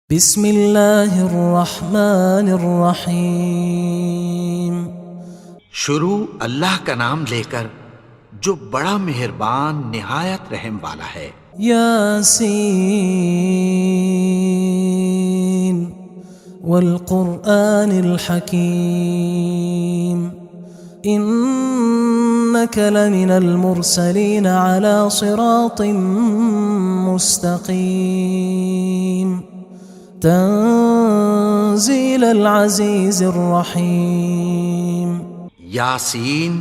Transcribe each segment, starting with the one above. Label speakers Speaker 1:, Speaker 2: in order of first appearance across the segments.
Speaker 1: بسم اللہ الرحمن الرحیم۔
Speaker 2: شروع اللہ کا نام لے کر جو بڑا مہربان نہایت رحم والا ہے۔
Speaker 1: یاسین والقرآن الحکیم انک لمن المرسلین علی صراط مستقیم تنزیل العزیز الرحیم۔
Speaker 2: یاسین،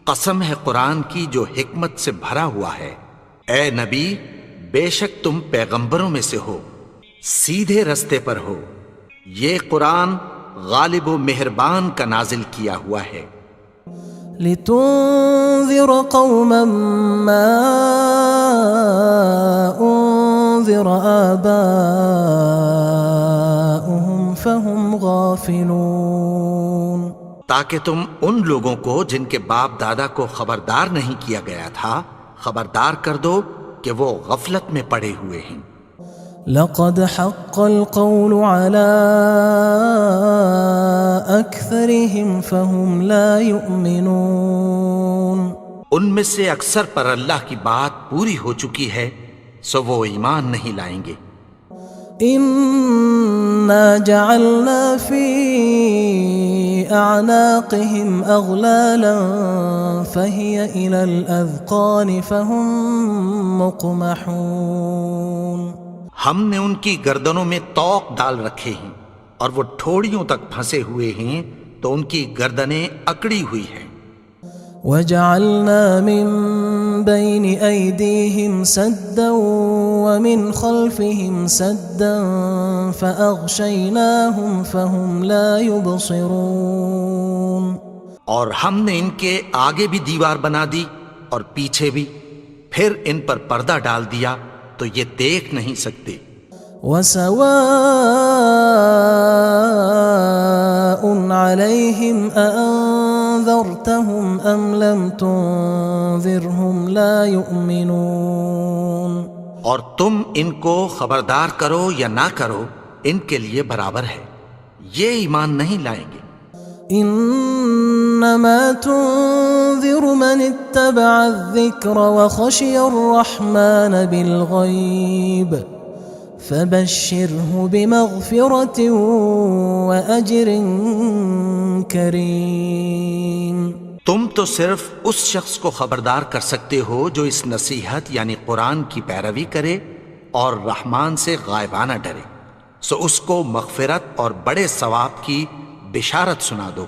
Speaker 2: قسم ہے قرآن کی جو حکمت سے بھرا ہوا ہے۔ اے نبی، بے شک تم پیغمبروں میں سے ہو، سیدھے رستے پر ہو۔ یہ قرآن غالب و مہربان کا نازل کیا ہوا ہے۔
Speaker 1: لتنذر قوما ما انذر آباؤهم فهم غافلون،
Speaker 2: تاکہ تم ان لوگوں کو جن کے باپ دادا کو خبردار نہیں کیا گیا تھا خبردار کر دو کہ وہ غفلت میں پڑے ہوئے ہیں۔
Speaker 1: لقد حق القول على أكثرهم فهم لا يؤمنون،
Speaker 2: ان میں سے اکثر پر اللہ کی بات پوری ہو چکی ہے سو وہ ایمان نہیں لائیں گے۔
Speaker 1: إنا جعلنا في أعناقهم أغلالا فهي إلى الأذقان فهم مقمحون،
Speaker 2: ہم نے ان کی گردنوں میں طوق ڈال رکھے ہیں اور وہ ٹھوڑیوں تک پھنسے ہوئے ہیں تو ان کی گردنیں اکڑی ہوئی ہیں۔
Speaker 1: وجعلنا من بين أيديهم سدا ومن خلفهم سدا فأغشيناهم فهم لا يبصرون،
Speaker 2: اور ہم نے ان کے آگے بھی دیوار بنا دی اور پیچھے بھی، پھر ان پر پردہ ڈال دیا تو یہ دیکھ نہیں سکتے۔
Speaker 1: وسواء عليهم أأنذرتهم أم لم تنذرهم لا يؤمنون،
Speaker 2: اور تم ان کو خبردار کرو یا نہ کرو ان کے لیے برابر ہے، یہ ایمان نہیں لائیں گے۔
Speaker 1: انما تنذر من اتبع الذکر وخشی الرحمن بالغیب فبشره بمغفرة وأجر کریم۔
Speaker 2: تم تو صرف اس شخص کو خبردار کر سکتے ہو جو اس نصیحت یعنی قرآن کی پیروی کرے اور رحمان سے غائبانہ ڈرے، سو اس کو مغفرت اور بڑے ثواب کی بشارت سنا دو۔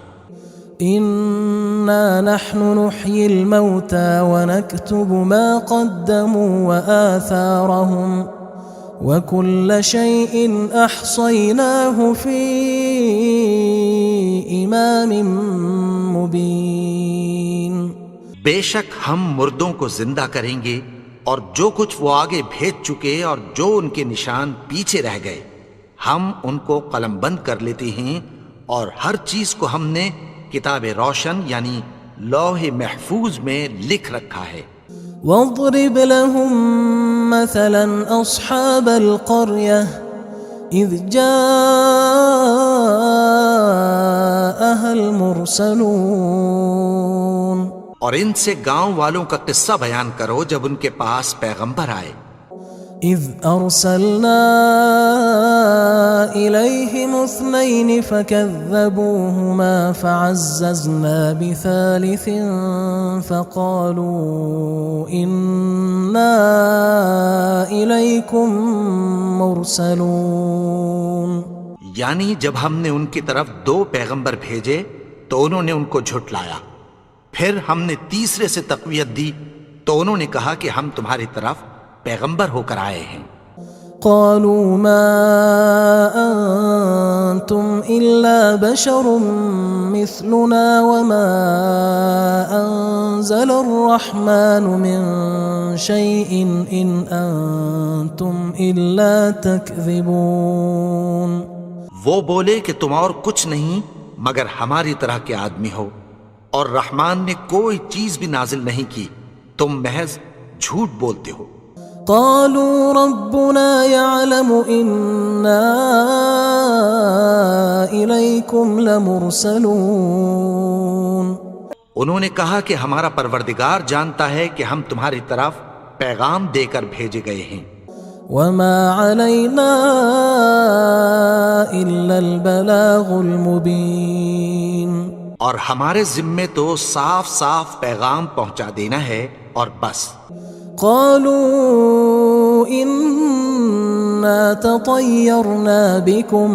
Speaker 1: إنا نحن نحيي الموتى ونكتب ما قدموا وآثارهم وكل شيء أحصيناه في إمام مبين۔
Speaker 2: بے شک ہم مردوں کو زندہ کریں گے اور جو کچھ وہ آگے بھیج چکے اور جو ان کے نشان پیچھے رہ گئے ہم ان کو قلم بند کر لیتے ہیں، اور ہر چیز کو ہم نے کتاب روشن یعنی لوح محفوظ میں لکھ رکھا ہے۔
Speaker 1: واضرب لهم مثلا أصحاب القرية إذ جاءها المرسلون،
Speaker 2: اور ان سے گاؤں والوں کا قصہ بیان کرو جب ان کے پاس پیغمبر آئے۔
Speaker 1: إذ أرسلنا إليهم اثنين فكذبوهما فعززنا بثالث فقالوا إنا إليكم مرسلون،
Speaker 2: یعنی جب ہم نے ان کی طرف 2 پیغمبر بھیجے تو انہوں نے ان کو جھٹلایا، پھر ہم نے تیسرے سے تقویت دی تو انہوں نے کہا کہ ہم تمہاری طرف پیغمبر ہو کر آئے ہیں۔
Speaker 1: قالوا ما أنتم إلا بشر مثلنا وما أنزل الرحمن من شيء إن أنتم إلا تكذبون،
Speaker 2: وہ بولے کہ تم اور کچھ نہیں مگر ہماری طرح کے آدمی ہو، اور رحمان نے کوئی چیز بھی نازل نہیں کی، تم محض جھوٹ بولتے ہو۔
Speaker 1: قالوا ربنا يعلم إنا إليكم لمرسلون.
Speaker 2: انہوں نے کہا کہ ہمارا پروردگار جانتا ہے کہ ہم تمہاری طرف پیغام دے کر بھیجے گئے ہیں.
Speaker 1: وما علينا إلا البلاغ المبين.
Speaker 2: اور ہمارے ذمے تو صاف صاف پیغام پہنچا دینا ہے اور بس.
Speaker 1: قالوا إنا تطيرنا بكم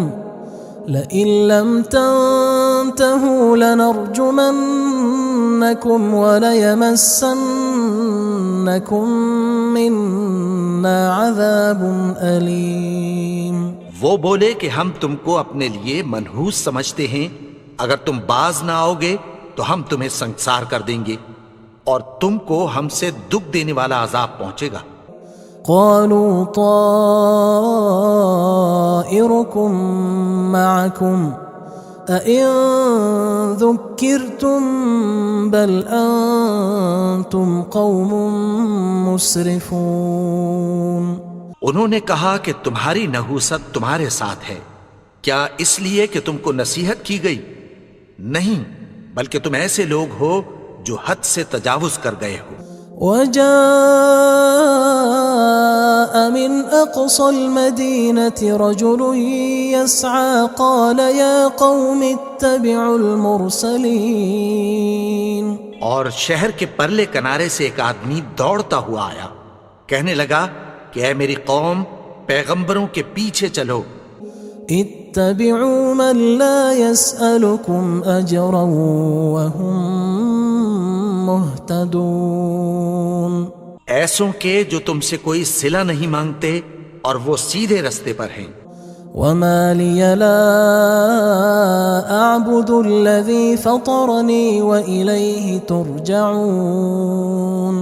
Speaker 1: لئن لم تنتهوا لنرجمنكم وليمسنكم منا عذاب أليم.
Speaker 2: وہ بولے کہ ہم تم کو اپنے لیے منحوس سمجھتے ہیں، اگر تم باز نہ آؤ گے تو ہم تمہیں سنسار کر دیں گے اور تم کو ہم سے دکھ دینے والا عذاب پہنچے گا.
Speaker 1: قالوا طائركم معكم أئن ذكرتم بل أنتم قوم مسرفون.
Speaker 2: انہوں نے کہا کہ تمہاری نحوست تمہارے ساتھ ہے، کیا اس لیے کہ تم کو نصیحت کی گئی؟ نہیں، بلکہ تم ایسے لوگ ہو جو حد سے تجاوز کر گئے ہو.
Speaker 1: وجاء من أقصى المدينة رجل يسعى قال يا قوم اتبعوا المرسلين.
Speaker 2: اور شہر کے پرلے کنارے سے ایک آدمی دوڑتا ہوا آیا، کہنے لگا کہ اے میری قوم، پیغمبروں کے پیچھے چلو.
Speaker 1: اتبعوا من لا يسألكم أجرا وهم مهتدون.
Speaker 2: ایسوں کے جو تم سے کوئی صلہ نہیں مانگتے اور وہ سیدھے رستے پر ہیں.
Speaker 1: وما لي لا أعبد الذي فطرني وإليه ترجعون.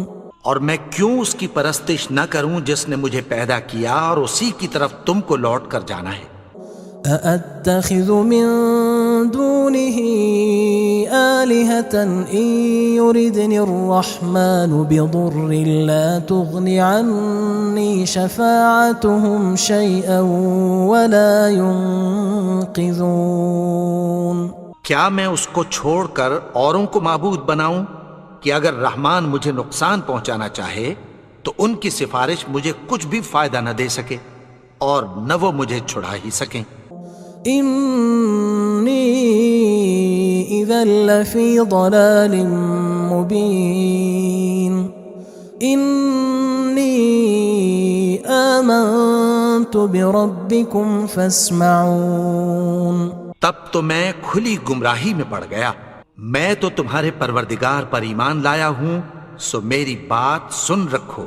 Speaker 2: اور میں کیوں اس کی پرستش نہ کروں جس نے مجھے پیدا کیا اور اسی کی طرف تم کو لوٹ کر جانا ہے.
Speaker 1: أأتخذ من دونه آلهة إن يردني الرحمن بضر لا تغن عني شفاعتهم شيئا ولا ينقذون.
Speaker 2: کیا میں اس کو چھوڑ کر اوروں کو معبود بناؤں کہ اگر رحمان مجھے نقصان پہنچانا چاہے تو ان کی سفارش مجھے کچھ بھی فائدہ نہ دے سکے اور نہ وہ مجھے چھڑا ہی سکیں.
Speaker 1: إني إذا لفي ضلال مبين. إني آمنت بربكم فاسمعون.
Speaker 2: تب تو میں کھلی گمراہی میں پڑ گیا. میں تو تمہارے پروردگار پر ایمان لایا ہوں، سو میری بات سن رکھو.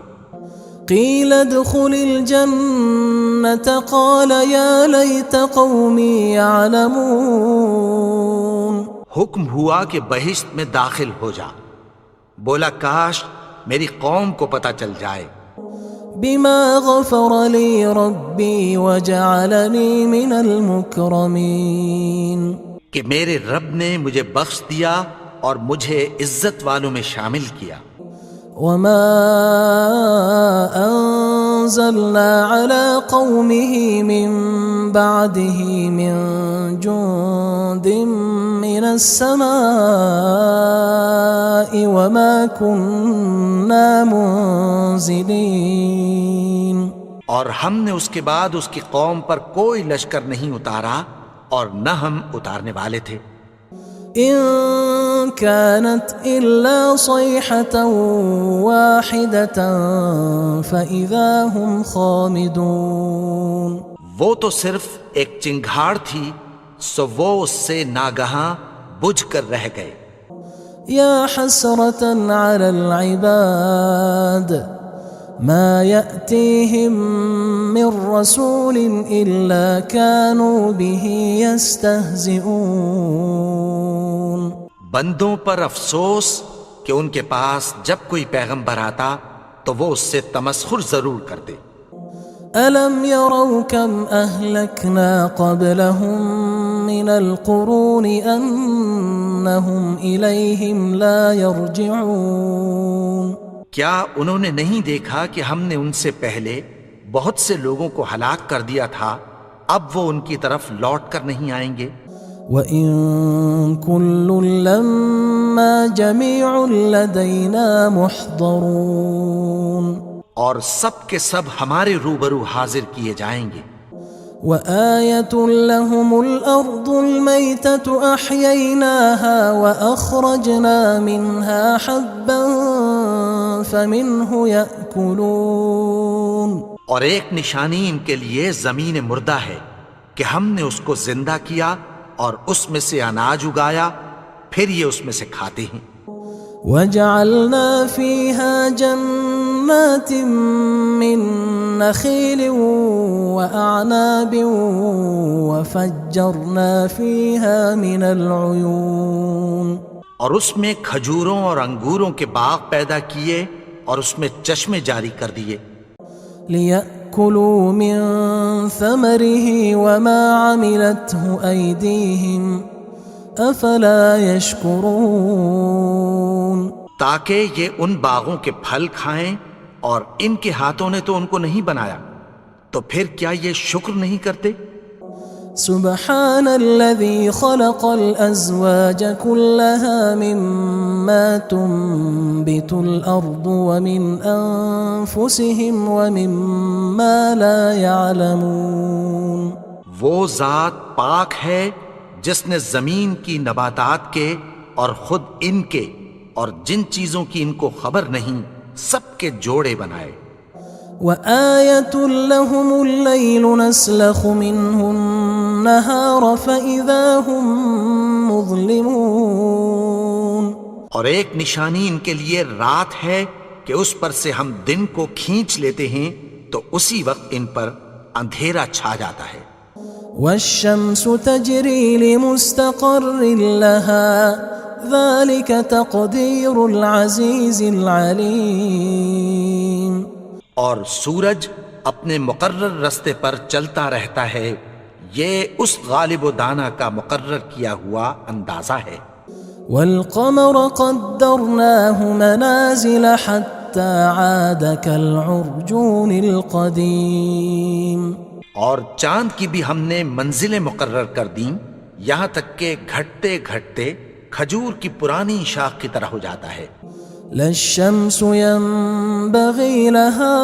Speaker 1: قيل ادخل الجنة قال يا ليت قومي يعلمون.
Speaker 2: حکم ہوا کہ بہشت میں داخل ہو جا. بولا کاش میری قوم کو پتہ چل جائے.
Speaker 1: بما غفر لي ربي وجعلني من المكرمين.
Speaker 2: کہ میرے رب نے مجھے بخش دیا اور مجھے عزت والوں میں شامل کیا.
Speaker 1: وما أنزلنا على قومه من بعده من جند من السماء وما كنا منزلين.
Speaker 2: اور ہم نے اس کے بعد اس کی قوم پر کوئی لشکر نہیں اتارا اور نہ ہم اتارنے والے تھے.
Speaker 1: إن كانت إلا صيحة واحدة فإذا هم خامدون.
Speaker 2: وہ تو صرف ایک چنگھاڑ تھی، سو وہ اس سے ناگہاں بجھ کر رہ گئے.
Speaker 1: يا حسرة على العباد ما يأتيهم من رسول إلا كانوا به يستهزئون.
Speaker 2: بندوں پر افسوس کہ ان کے پاس جب کوئی پیغمبر آتا تو وہ اس سے تمسخر ضرور کرتے.
Speaker 1: ألم يروا كم أهلكنا قبلهم من القرون أنهم إليهم لا يرجعون.
Speaker 2: کیا انہوں نے نہیں دیکھا کہ ہم نے ان سے پہلے بہت سے لوگوں کو ہلاک کر دیا تھا، اب وہ ان کی طرف لوٹ کر نہیں آئیں گے؟
Speaker 1: وَإِن كُلٌّ لَمَّا جَمِيعٌ لَدَيْنَا مُحْضَرُونَ،
Speaker 2: اور سب کے سب ہمارے روبرو حاضر کیے جائیں گے۔
Speaker 1: وَآيَةٌ لَهُمُ الْأَرْضُ الْمَيْتَةُ أَحْيَيْنَاهَا وَأَخْرَجْنَا مِنْهَا حَبًّا فَمِنْهُ يَأْكُلُونَ،
Speaker 2: اور ایک نشانی ان کے لیے زمین مردہ ہے کہ ہم نے اس کو زندہ کیا اور اس میں سے اناج اگایا، پھر یہ اس میں سے کھاتے ہیں۔
Speaker 1: وَجَعَلْنَا فِيهَا جَنَّاتٍ مِّن نَخِيلٍ وَأَعْنَابٍ وَفَجَّرْنَا فِيهَا مِنَ الْعُيُونِ،
Speaker 2: اور اس میں کھجوروں اور انگوروں کے باغ پیدا کیے اور اس میں چشمے جاری کر دیے،
Speaker 1: لِيَأْكُلُوا مِن ثَمَرِهِ وَمَا عَمِلَتْهُ أَيْدِيهِمْ أَفَلَا يَشْكُرُونَ،
Speaker 2: تاکہ یہ ان باغوں کے پھل کھائیں، اور ان کے ہاتھوں نے تو ان کو نہیں بنایا، تو پھر کیا یہ شکر نہیں کرتے؟
Speaker 1: سبحان الذي خلق الأزواج كلها مما تنبت الأرض ومن أنفسهم ومما لا يعلمون،
Speaker 2: وہ ذات پاک ہے جس نے زمین کی نباتات کے اور خود ان کے اور جن چیزوں کی ان کو خبر نہیں سب کے جوڑے بنائے۔
Speaker 1: وآية لهم الليل نسلخ منه النهار فإذا هم مظلمون،
Speaker 2: اور ایک نشانی ان کے لیے رات ہے کہ اس پر سے ہم دن کو کھینچ لیتے ہیں تو اسی وقت ان پر اندھیرا چھا جاتا ہے۔
Speaker 1: والشمس تجري لمستقر لها ذلك تقدير العزيز العليم،
Speaker 2: اور سورج اپنے مقرر رستے پر چلتا رہتا ہے، یہ اس غالب و دانا کا مقرر کیا ہوا اندازہ ہے۔
Speaker 1: والقمر قدرناه منازل حتى عاد كالعرجون القديم،
Speaker 2: اور چاند کی بھی ہم نے منزلیں مقرر کر دیں، یہاں تک کہ گھٹتے گھٹتے کھجور کی پرانی شاخ کی طرح ہو جاتا ہے۔
Speaker 1: لا الشمس ينبغي لها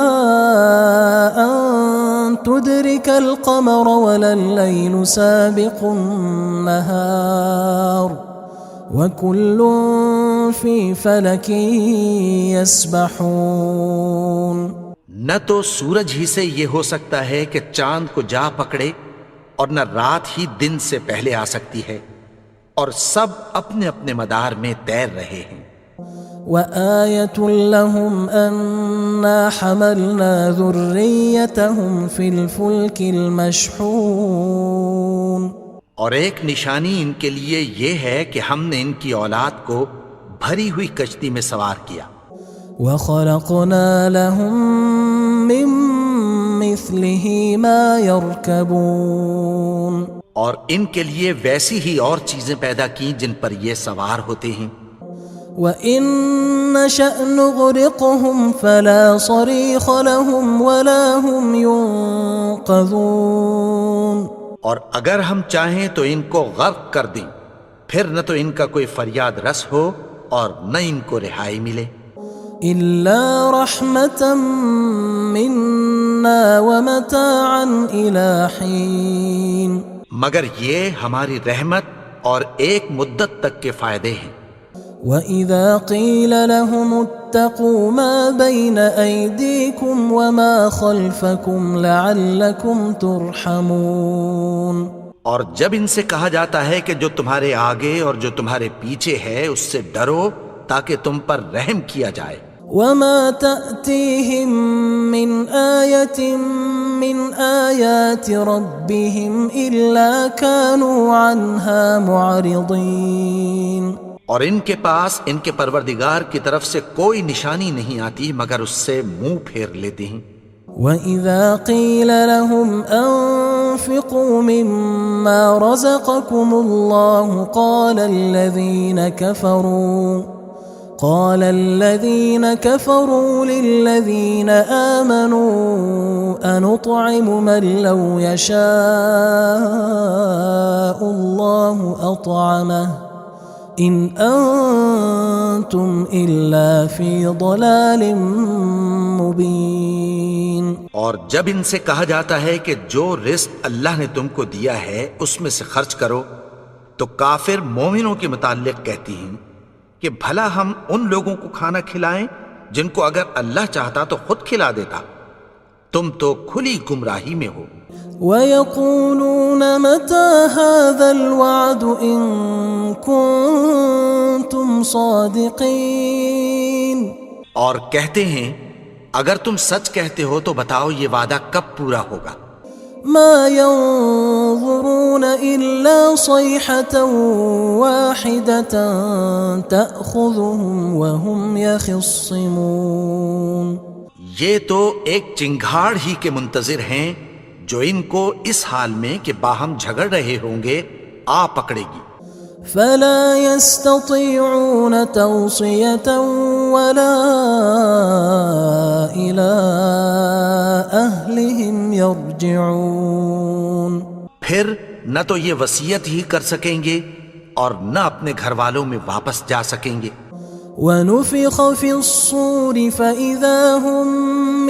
Speaker 1: أن تدرك القمر ولا الليل سابق النهار وكل في فلك يسبحون،
Speaker 2: نہ تو سورج ہی سے یہ ہو سکتا ہے کہ چاند کو جا پکڑے، اور نہ رات ہی دن سے پہلے آ سکتی ہے، اور سب اپنے اپنے مدار میں تیر رہے ہیں۔
Speaker 1: وآية لهم أنا حملنا ذريتهم في الفلك المشحون،
Speaker 2: اور ایک نشانی ان کے لیے یہ ہے کہ ہم نے ان کی اولاد کو بھری ہوئی کشتی میں سوار کیا۔
Speaker 1: وخلقنا لهم من مثله ما يركبون،
Speaker 2: اور ان کے لیے ویسی ہی اور چیزیں پیدا کی جن پر یہ سوار ہوتے ہیں۔
Speaker 1: وَإِن نَّشَأْ نُغْرِقْهُمْ فَلَا صَرِيخَ لَهُمْ وَلَا هُمْ يُنقَذُونَ،
Speaker 2: اور اگر ہم چاہیں تو ان کو غرق کر دیں، پھر نہ تو ان کا کوئی فریاد رس ہو اور نہ ان کو رہائی ملے۔
Speaker 1: إِلَّا رَحْمَةً مِنَّا وَمَتَاعًا إِلَى حِينٍ،
Speaker 2: مگر یہ ہماری رحمت اور ایک مدت تک کے فائدے ہیں۔
Speaker 1: وَإِذَا قِيلَ لَهُمُ اتَّقُوا مَا بَيْنَ أَيْدِيكُمْ وَمَا خَلْفَكُمْ لَعَلَّكُمْ تُرْحَمُونَ،
Speaker 2: اور جب ان سے کہا جاتا ہے کہ جو تمہارے آگے اور جو تمہارے پیچھے ہے اس سے ڈرو تاکہ تم پر رحم کیا جائے۔
Speaker 1: وَمَا تَأْتِيهِم مِّنْ آيَةٍ مِّنْ آيَاتِ رَبِّهِمْ إِلَّا كَانُوا عَنْهَا مُعْرِضِينَ،
Speaker 2: اور ان کے پاس ان کے پروردگار کی طرف سے کوئی نشانی نہیں آتی مگر اس سے منہ پھیر لیتے ہیں۔
Speaker 1: وَإِذَا قِيلَ لَهُمْ أَنفِقُوا مِمَّا رَزَقَكُمُ اللَّهُ قال الذين كفروا للذين آمنوا أنطعم من لو يشاء الله أطعمه إن أنتم إلا في ضلال مبين.
Speaker 2: اور جب ان سے کہا جاتا ہے کہ جو رزق اللہ نے تم کو دیا ہے اس میں سے خرچ کرو، تو کافر مومنوں کے متعلق کہتی ہیں کہ بھلا ہم ان لوگوں کو کھانا کھلائیں جن کو اگر اللہ چاہتا تو خود کھلا دیتا. تم تو کھلی گمراہی میں ہو.
Speaker 1: وَيَقُولُونَ مَتَى هَذَا الْوَعْدُ إِن كُنتُمْ صَادِقِينَ.
Speaker 2: اور کہتے ہیں اگر تم سچ کہتے ہو تو بتاؤ یہ وعدہ کب پورا ہوگا.
Speaker 1: مَا يَنظُرُونَ إِلَّا صَيْحَةً وَاحِدَةً تَأْخُذُهُمْ وَهُمْ يَخِصِّمُونَ.
Speaker 2: یہ تو ایک چنگھاڑ ہی کے منتظر ہیں جو ان کو اس حال میں کہ باہم جھگڑ رہے ہوں گے آ پکڑے گی.
Speaker 1: فلا يستطيعون توصية ولا إلى أهلهم يرجعون.
Speaker 2: پھر نہ تو یہ وصیت ہی کر سکیں گے اور نہ اپنے گھر والوں میں واپس جا سکیں گے.
Speaker 1: ونفخ في الصور فإذا هم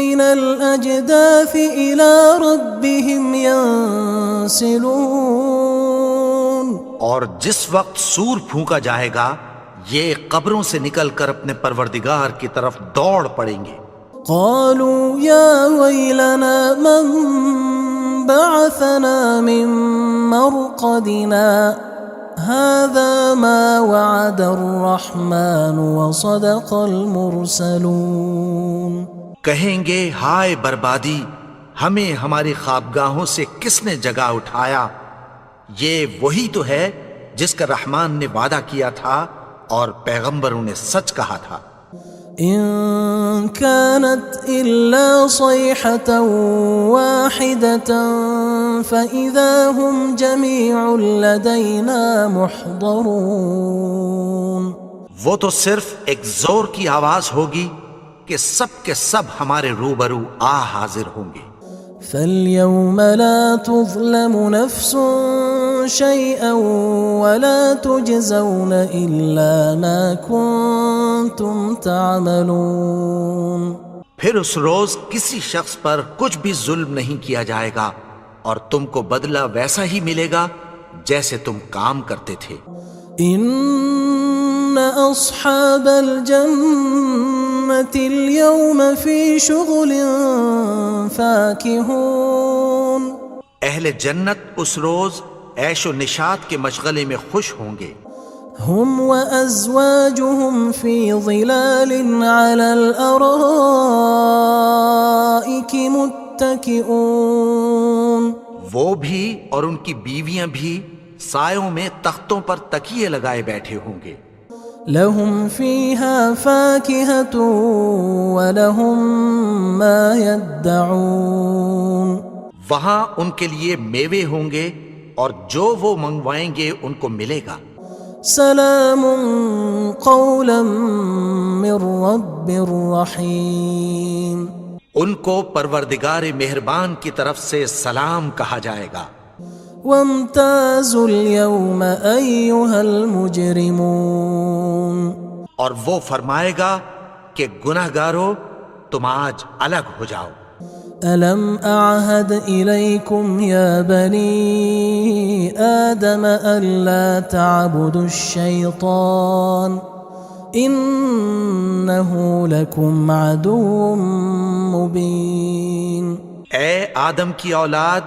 Speaker 1: من الأجداث إلى ربهم ينسلون.
Speaker 2: اور جس وقت سور پھونکا جائے گا یہ قبروں سے نکل کر اپنے پروردگار کی طرف دوڑ پڑیں گے.
Speaker 1: قالوا يا ويلنا من بعثنا من مرقدنا هذا ما وعد الرحمن وصدق المرسلون.
Speaker 2: کہیں گے ہائے بربادی، ہمیں ہماری خوابگاہوں سے کس نے جگا اٹھایا. یہ وہی تو ہے جس کا رحمان نے وعدہ کیا تھا اور پیغمبروں نے سچ کہا تھا.
Speaker 1: إن كانت إلا صيحة واحدة فإذا هم جميع لدينا محضرون.
Speaker 2: وہ تو صرف ایک زور کی آواز ہوگی کہ سب کے سب ہمارے روبرو آ حاضر ہوں گے.
Speaker 1: فاليوم لا تظلم نفس شيئا ولا تجزون إلا ما كنتم تعملون.
Speaker 2: پھر اس روز کسی شخص پر کچھ بھی ظلم نہیں کیا جائے گا اور تم کو بدلہ ویسا ہی ملے گا جیسے تم کام کرتے تھے.
Speaker 1: إن أصحاب الجنة اليوم في شغل فاكهون.
Speaker 2: اہل جنت اس روز عیش و نشاط کے مشغلے میں خوش ہوں گے.
Speaker 1: هم وأزواجهم في ظلال على الأرائك متكئون.
Speaker 2: وہ بھی اور ان کی بیویاں بھی سایوں میں تختوں پر تکیے لگائے بیٹھے ہوں گے.
Speaker 1: لهم فيها فاكهة ولهم ما يدعون.
Speaker 2: وہاں ان کے لیے میوے ہوں گے اور جو وہ منگوائیں گے ان کو ملے گا.
Speaker 1: سلام قولا من رب رحیم.
Speaker 2: ان کو پروردگار مہربان کی طرف سے سلام کہا جائے گا.
Speaker 1: وامتازوا اليوم أيها المجرمون.
Speaker 2: اور وہ فرمائے گا کہ گناہگارو تم آج الگ ہو جاؤ.
Speaker 1: ألم أعهد إليكم يا بني آدم ألا تعبدوا الشيطان إنه لكم عدو مبين.
Speaker 2: اے آدم کی اولاد،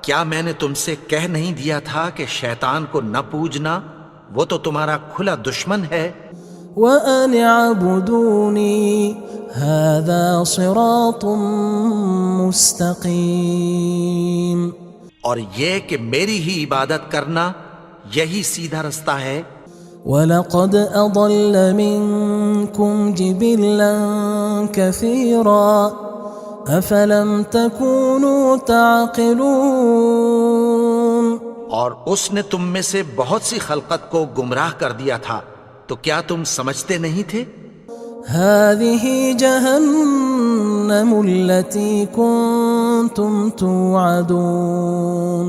Speaker 2: کیا میں نے تم سے کہہ نہیں دیا تھا کہ شیطان کو نہ پوجنا، وہ تو تمہارا کھلا دشمن ہے.
Speaker 1: وَأَنِ اعْبُدُونِي هَذَا صِرَاطٌ مُسْتَقِيمٌ.
Speaker 2: اور یہ کہ میری ہی عبادت کرنا یہی سیدھا رستہ ہے.
Speaker 1: وَلَقَدْ أَضَلَّ مِنْكُمْ جِبِلًّا كَثِيرًا أَفَلَمْ تَكُونُوا تَعْقِلُونَ.
Speaker 2: اور اس نے تم میں سے بہت سی خلقت کو گمراہ کر دیا تھا، تو کیا تم سمجھتے نہیں تھے؟
Speaker 1: هذه جهنم التي كنتم توعدون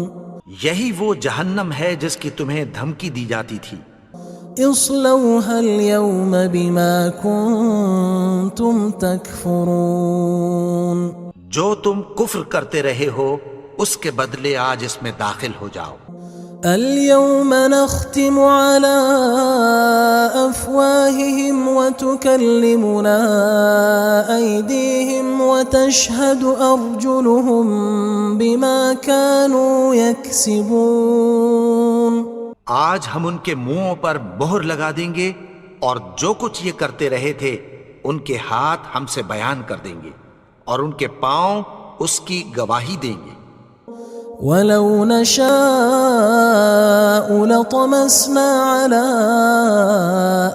Speaker 2: یہی وہ جہنم ہے جس کی تمہیں دھمکی دی جاتی تھی.
Speaker 1: اصلوها اليوم بما كنتم تكفرون
Speaker 2: جو تم کفر کرتے رہے ہو اس کے بدلے آج اس میں داخل ہو جاؤ.
Speaker 1: اليوم نختم على أفواههم وتكلمنا أيديهم وتشهد أرجلهم بما كانوا يكسبون.
Speaker 2: آج ہم ان کے منہوں پر مہر لگا دیں گے اور جو کچھ یہ کرتے رہے تھے ان کے ہاتھ ہم سے بیان کر دیں گے اور ان کے پاؤں اس کی گواہی دیں گے.
Speaker 1: وَلَوْ نَشَاءُ لَطَمَسْنَا عَلَىٰ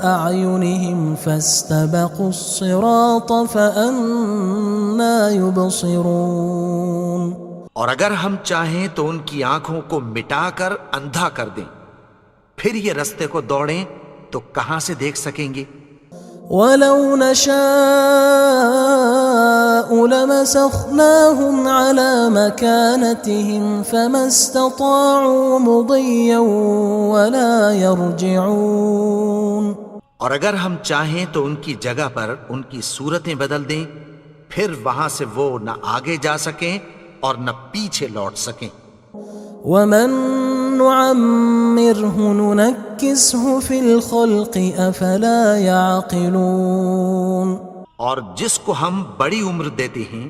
Speaker 1: أَعْيُنِهِمْ فَاسْتَبَقُوا الصِّرَاطَ فَأَنَّىٰ يُبْصِرُونَ.
Speaker 2: اور اگر ہم چاہیں تو ان کی آنکھوں کو مٹا کر اندھا کر دیں، پھر یہ رستے کو دوڑیں تو کہاں سے دیکھ سکیں گے.
Speaker 1: وَلَوْ نَشَاءُ لَمَسَخْنَاهُمْ عَلَىٰ مَكَانَتِهِمْ فَمَا اسْتَطَاعُوا مُضِيًّا وَلَا يَرْجِعُونَ.
Speaker 2: اور اگر ہم چاہیں تو ان کی جگہ پر ان کی صورتیں بدل دیں، پھر وہاں سے وہ نہ آگے جا سکیں اور نہ پیچھے لوٹ سکیں.
Speaker 1: وَمَن نُعَمِّرْهُ نُنَكِّسْهُ فِي الْخَلْقِ أَفَلَا يَعْقِلُونَ.
Speaker 2: اور جس کو ہم بڑی عمر دیتے ہیں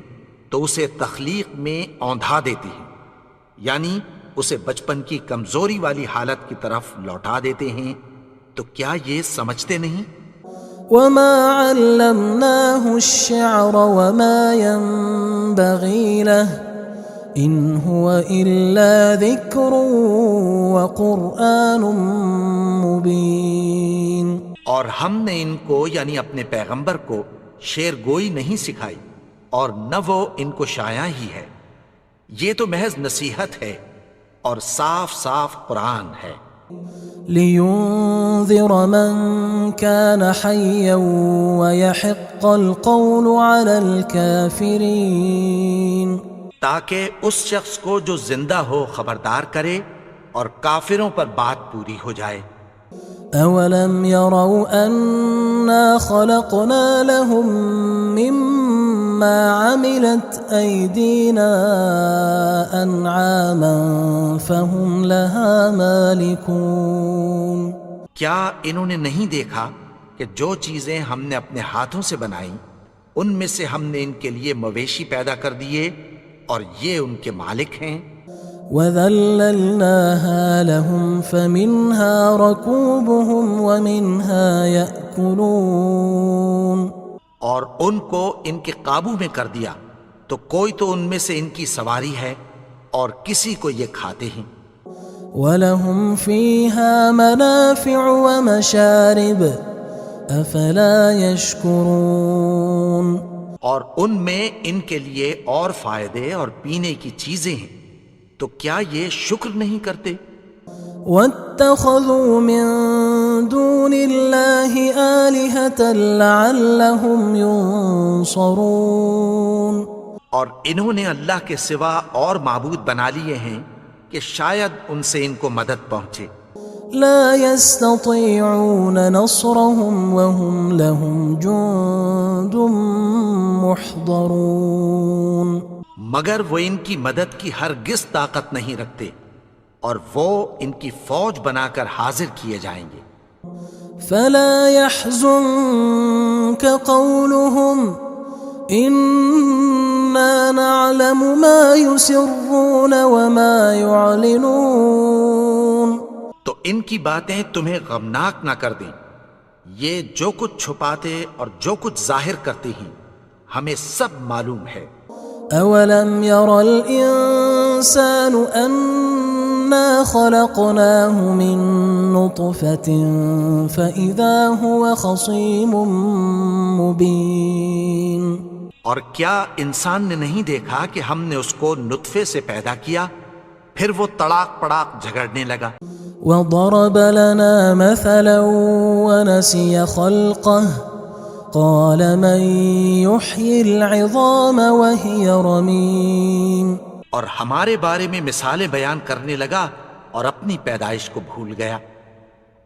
Speaker 2: تو اسے تخلیق میں اوندھا دیتے ہیں، یعنی اسے بچپن کی کمزوری والی حالت کی طرف لوٹا دیتے ہیں. تو کیا یہ سمجھتے نہیں؟
Speaker 1: وَمَا عَلَّمْنَاهُ الشِّعْرَ وَمَا يَنبَغِي لَهُ إِنْ هُوَ إِلَّا ذِكْرٌ وَقُرْآنٌ مُبِينٌ.
Speaker 2: اور ہم نے ان کو یعنی اپنے پیغمبر کو شعر گوئی نہیں سکھائی اور نہ وہ ان کو شایع ہی ہے، یہ تو محض نصیحت ہے اور صاف صاف قرآن ہے.
Speaker 1: لِيُنذِرَ مَن كَانَ حَيًّا وَيَحِقَّ الْقَوْلُ عَلَى الْكَافِرِينَ.
Speaker 2: تاکہ اس شخص کو جو زندہ ہو خبردار کرے اور کافروں پر بات پوری ہو جائے.
Speaker 1: أَوَلَمْ يَرَوْا أَنَّا خَلَقْنَا لَهُم مِّمَّا عَمِلَتْ أَيْدِينَا أَنْعَامًا فَهُمْ لَهَا مَالِكُونَ.
Speaker 2: کیا انہوں نے نہیں دیکھا کہ جو چیزیں ہم نے اپنے ہاتھوں سے بنائیں ان میں سے ہم نے ان کے لیے مویشی پیدا کر دیے اور یہ ان کے مالک ہیں.
Speaker 1: وَذَلَّلْنَاهَا لَهُمْ فَمِنْهَا رَكُوبُهُمْ وَمِنْهَا يَأْكُلُونَ.
Speaker 2: اور ان کو ان کے قابو میں کر دیا تو کوئی تو ان میں سے ان کی سواری ہے اور کسی کو یہ کھاتے ہیں.
Speaker 1: وَلَهُمْ فِيهَا مَنَافِعُ وَمَشَارِبُ أَفَلَا يَشْكُرُونَ.
Speaker 2: اور ان میں ان کے لیے اور فائدے اور پینے کی چیزیں ہیں، تو کیا یہ شکر نہیں کرتے؟
Speaker 1: وَاتَّخَذُوا مِن دُونِ اللَّهِ آلِهَةً لَعَلَّهُمْ يُنصَرُونَ.
Speaker 2: اور انہوں نے اللہ کے سوا اور معبود بنا لیے ہیں کہ شاید ان سے ان کو مدد پہنچے.
Speaker 1: لا يستطيعون نصرهم وهم لهم جند محضرون.
Speaker 2: مگر وہ ان کی مدد کی ہرگز طاقت نہیں رکھتے اور وہ ان کی فوج بنا کر حاضر کیے جائیں گے.
Speaker 1: فلا يحزنك قولهم إنا نعلم ما يسرون وما يعلنون.
Speaker 2: تو ان کی باتیں تمہیں غمناک نہ کر دیں، یہ جو کچھ چھپاتے اور جو کچھ ظاہر کرتے ہیں ہمیں سب معلوم ہے.
Speaker 1: أَوَلَمْ يَرَ الْإِنسَانُ أَنَّا خَلَقْنَاهُ مِن نُّطْفَةٍ فَإِذَا هُوَ خَصِيمٌ مُّبِينٌ.
Speaker 2: اور کیا انسان نے نہیں دیکھا کہ ہم نے اس کو نطفے سے پیدا کیا، پھر وہ تڑاک پڑاک جھگڑنے لگا.
Speaker 1: وَضَرَبَ لَنَا مَثَلًا وَنَسِيَ خَلْقَهُ قال من يحيي العظام وهي رميم
Speaker 2: اور ہمارے بارے میں مثالیں بیان کرنے لگا اور اپنی پیدائش کو بھول گیا.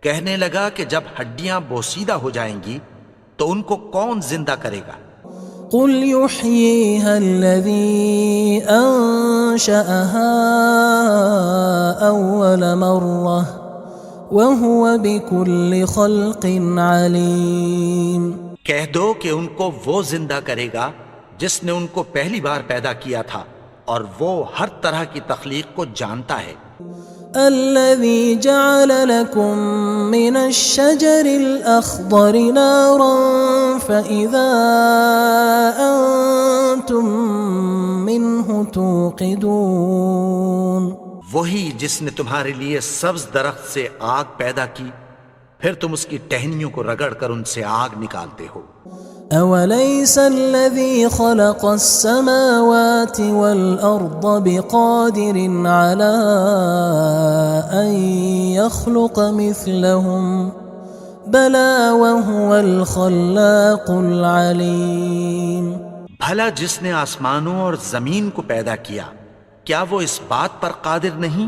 Speaker 2: کہنے لگا کہ جب ہڈیاں بوسیدہ ہو جائیں گی تو ان کو کون زندہ کرے گا؟
Speaker 1: قل يحييها الذي أنشأها أول مرة وهو بكل خلق عليم.
Speaker 2: کہہ دو کہ ان کو وہ زندہ کرے گا جس نے ان کو پہلی بار پیدا کیا تھا اور وہ ہر طرح کی تخلیق کو جانتا ہے.
Speaker 1: الذي جعل لكم من الشجر الأخضر نارا فإذا أنتم منه توقدون.
Speaker 2: وہی جس نے تمہارے لیے سبز درخت سے آگ پیدا کی پھر تم اس کی ٹہنیوں کو رگڑ کر ان سے آگ نکالتے ہو.
Speaker 1: أوليس الذي خلق السماوات والأرض بقادر على أن يخلق مثلهم بلى وهو الخلاق العليم.
Speaker 2: بھلا جس نے آسمانوں اور زمین کو پیدا کیا کیا وہ اس بات پر قادر نہیں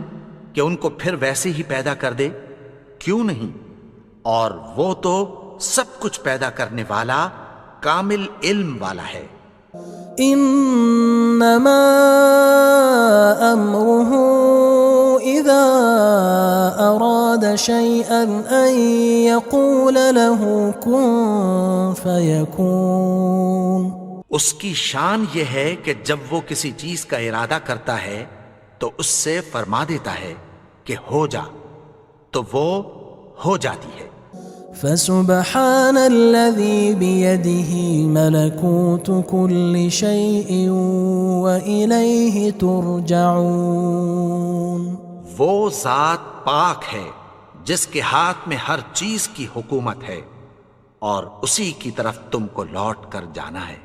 Speaker 2: کہ ان کو پھر ویسے ہی پیدا کر دے؟ کیوں نہیں؟ اور وہ تو سب کچھ پیدا کرنے والا کامل علم والا ہے.
Speaker 1: انما امره اذا اراد شيئا ان يقول له كن فيكون.
Speaker 2: اس کی شان یہ ہے کہ جب وہ کسی چیز کا ارادہ کرتا ہے تو اس سے فرما دیتا ہے کہ ہو جا تو وہ ہو جاتی ہے.
Speaker 1: فسبحان الذي بيده ملكوت كل شيء وإليه ترجعون.
Speaker 2: وہ ذات پاک ہے جس کے ہاتھ میں ہر چیز کی حکومت ہے اور اسی کی طرف تم کو لوٹ کر جانا ہے.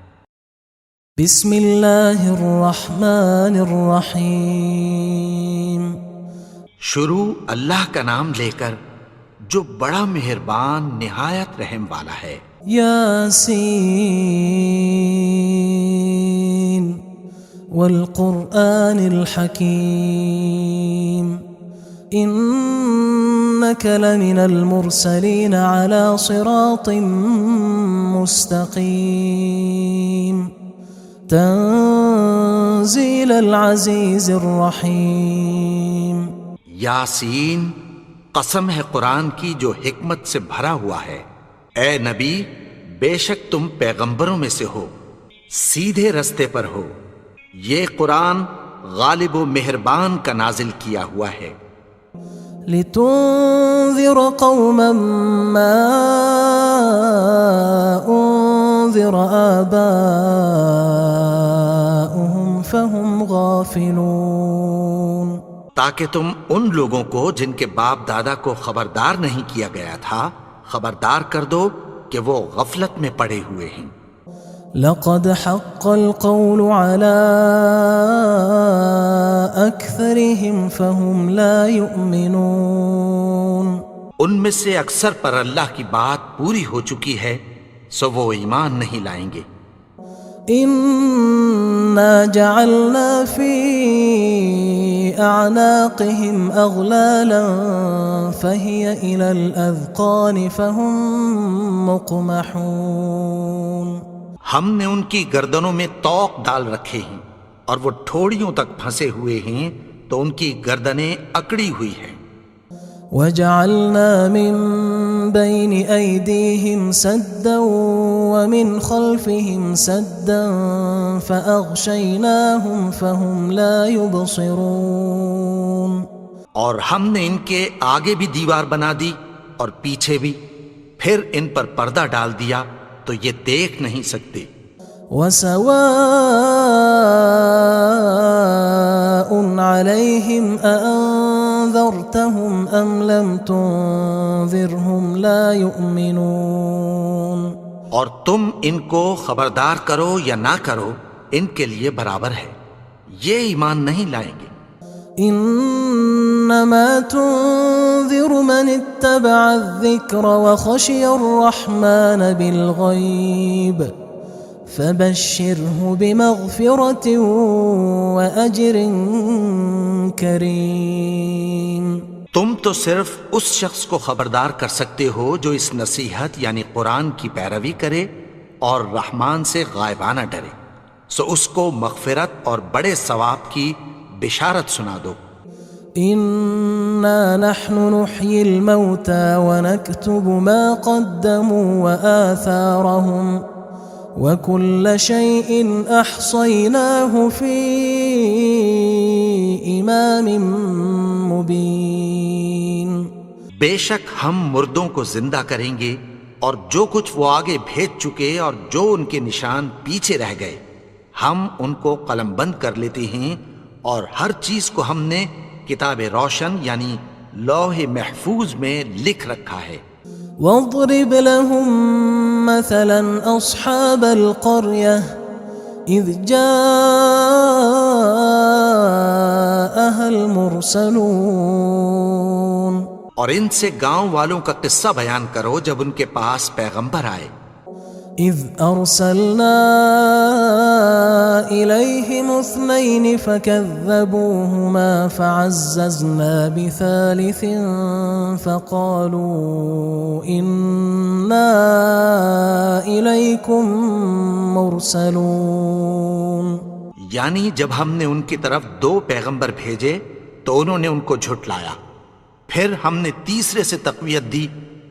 Speaker 1: بسم اللہ الرحمن الرحیم.
Speaker 2: شروع اللہ کا نام لے کر جو بڑا مہربان نہایت رحم والا ہے.
Speaker 1: یاسین والقرآن الحکیم انک لمن المرسلین علی صراط مستقیم تنزیل العزیز الرحیم.
Speaker 2: یاسین قسم ہے قرآن کی جو حکمت سے بھرا ہوا ہے. اے نبی بے شک تم پیغمبروں میں سے ہو سیدھے رستے پر ہو. یہ قرآن غالب و مہربان کا نازل کیا ہوا ہے.
Speaker 1: لتنذر قوما ما انذر آباؤهم فهم غافلون.
Speaker 2: تاکہ تم ان لوگوں کو جن کے باپ دادا کو خبردار نہیں کیا گیا تھا خبردار کر دو کہ وہ غفلت میں پڑے ہوئے ہیں.
Speaker 1: لقد حق القول على أكثرهم فهم لا يؤمنون.
Speaker 2: ان میں سے اکثر پر اللہ کی بات پوری ہو چکی ہے سو وہ ایمان نہیں لائیں گے.
Speaker 1: إنا جعلنا في أعناقهم أغلالا فهي إلى الأذقان فهم مقمحون.
Speaker 2: ہم نے ان کی گردنوں میں طوق ڈال رکھے ہیں اور وہ ٹھوڑیوں تک پھنسے ہوئے ہیں تو ان کی گردنیں اکڑی ہوئی ہیں.
Speaker 1: وجعلنا من بين أيديهم سدا ومن خلفهم سدا فأغشيناهم فهم لا يبصرون.
Speaker 2: اور ہم نے ان کے آگے بھی دیوار بنا دی اور پیچھے بھی پھر ان پر پردہ ڈال دیا تو یہ دیکھ نہیں سکتے.
Speaker 1: وسواء عليهم أأنذرتهم أم لم تنذرهم لا يؤمنون.
Speaker 2: اور تم ان کو خبردار کرو یا نہ کرو ان کے لیے برابر ہے یہ ایمان نہیں لائیں گے.
Speaker 1: إن إنما تنذر من اتبع الذكر وخشي الرحمن بالغيب فبشره بمغفرة وأجر كريم۔
Speaker 2: تم تو صرف اس شخص کو خبردار کر سکتے ہو جو اس نصیحت یعنی قرآن کی پیروی کرے اور رحمان سے غائبانہ ڈرے، سو اس کو مغفرت اور بڑے ثواب کی بشارت سنا دو۔
Speaker 1: إنا نحن نحيي الموتى ونكتب ما قدموا وآثارهم وكل شيء أحصيناه في إمام مبين۔
Speaker 2: بے شک ہم مردوں کو زندہ کریں گے اور جو کچھ وہ آگے بھیج چکے اور جو ان کے نشان پیچھے رہ گئے ہم ان کو قلم بند کر لیتے ہیں، اور ہر چیز کو ہم نے کتاب روشن یعنی لوح محفوظ میں لکھ رکھا ہے۔
Speaker 1: واضرب لهم مثلا أصحاب القرية إذ جاءها المرسلون،
Speaker 2: اور ان سے گاؤں والوں کا قصہ بیان کرو جب ان کے پاس پیغمبر آئے۔
Speaker 1: إذ أرسلنا إليهم 2 فكذبوهما فعززنا بثالث فقالوا إنا إليكم مرسلون۔
Speaker 2: یعنی جب ہم نے ان کی طرف 2 پیغمبر بھیجے تو انہوں نے ان کو جھٹلایا، پھر ہم نے تیسرے سے تقویت دی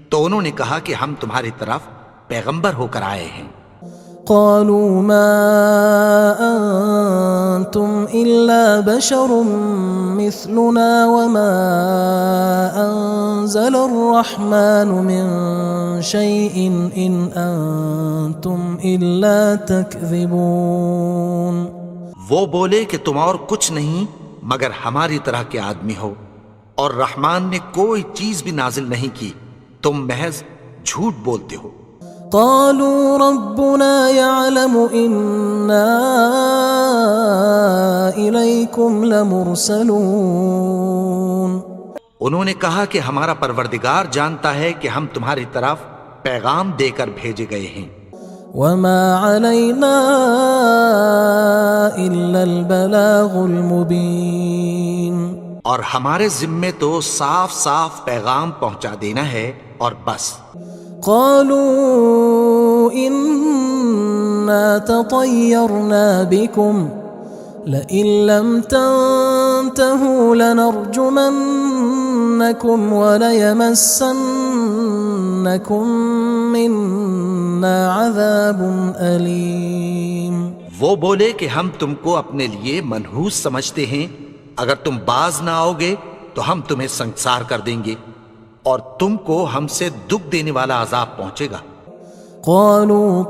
Speaker 2: تو انہوں نے کہا کہ ہم تمہاری طرف پیغمبر ہو کر آئے ہیں۔
Speaker 1: قالوا ما أنتم إلا بشر مثلنا وما أنزل الرحمن من شيء إن أنتم إلا تكذبون۔
Speaker 2: وہ بولے کہ تم اور کچھ نہیں مگر ہماری طرح کے آدمی ہو، اور رحمان نے کوئی چیز بھی نازل نہیں کی، تم محض جھوٹ بولتے ہو۔
Speaker 1: قالوا ربنا يعلم إنا إليكم لمرسلون۔
Speaker 2: انہوں نے کہا کہ ہمارا پروردگار جانتا ہے کہ ہم تمہاری طرف پیغام دے کر بھیجے گئے ہیں۔
Speaker 1: وما علينا إلا البلاغ المبين۔
Speaker 2: اور ہمارے ذمے تو صاف صاف پیغام پہنچا دینا ہے اور بس۔
Speaker 1: قالوا إنا تطيرنا بكم لئن لم تنتهوا لنرجمنكم وليمسنكم منا عذاب أليم۔
Speaker 2: وہ بولے کہ ہم تم کو اپنے لیے منحوس سمجھتے ہیں، اگر تم باز نہ آؤ گے تو ہم تمہیں سنگسار کر دیں گے اور تم کو ہم سے دکھ دینے والا عذاب پہنچے گا۔
Speaker 1: قالوا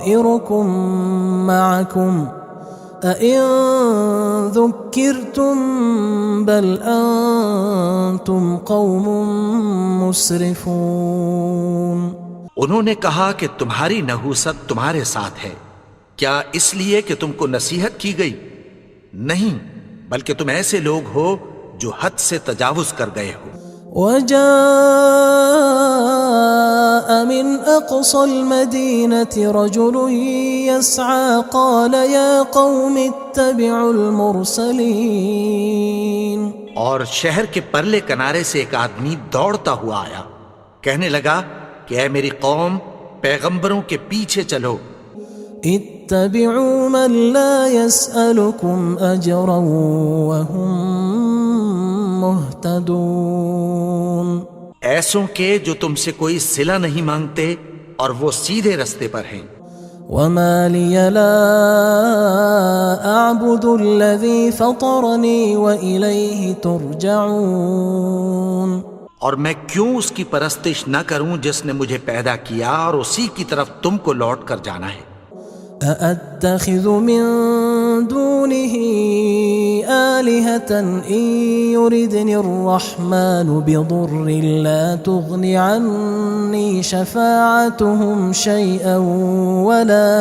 Speaker 1: طائركم معكم أئن ذكرتم بل أنتم قوم مسرفون۔
Speaker 2: انہوں نے کہا کہ تمہاری نحوست تمہارے ساتھ ہے، کیا اس لیے کہ تم کو نصیحت کی گئی؟ نہیں، بلکہ تم ایسے لوگ ہو جو حد سے تجاوز کر گئے ہو۔
Speaker 1: وجاء من أقصى المدينة رجل يسعى قال يا قوم اتبعوا المرسلين۔
Speaker 2: اور شہر کے پرلے کنارے سے ایک آدمی دوڑتا ہوا آیا، کہنے لگا کہ اے میری قوم، پیغمبروں کے پیچھے چلو۔
Speaker 1: اتبعوا من لا يسألكم أجرا وهم مهتدون۔
Speaker 2: ایسوں کے جو تم سے کوئی صلہ نہیں مانگتے اور وہ سیدھے رستے پر ہیں۔
Speaker 1: وما لي لا أعبد الذي فطرني وإليه ترجعون۔
Speaker 2: اور میں کیوں اس کی پرستش نہ کروں جس نے مجھے پیدا کیا اور اسی کی طرف تم کو لوٹ کر جانا ہے۔
Speaker 1: أأتخذ من دونه آلهة إن يردني الرحمن بضر لا تغن عني شفاعتهم شيئا ولا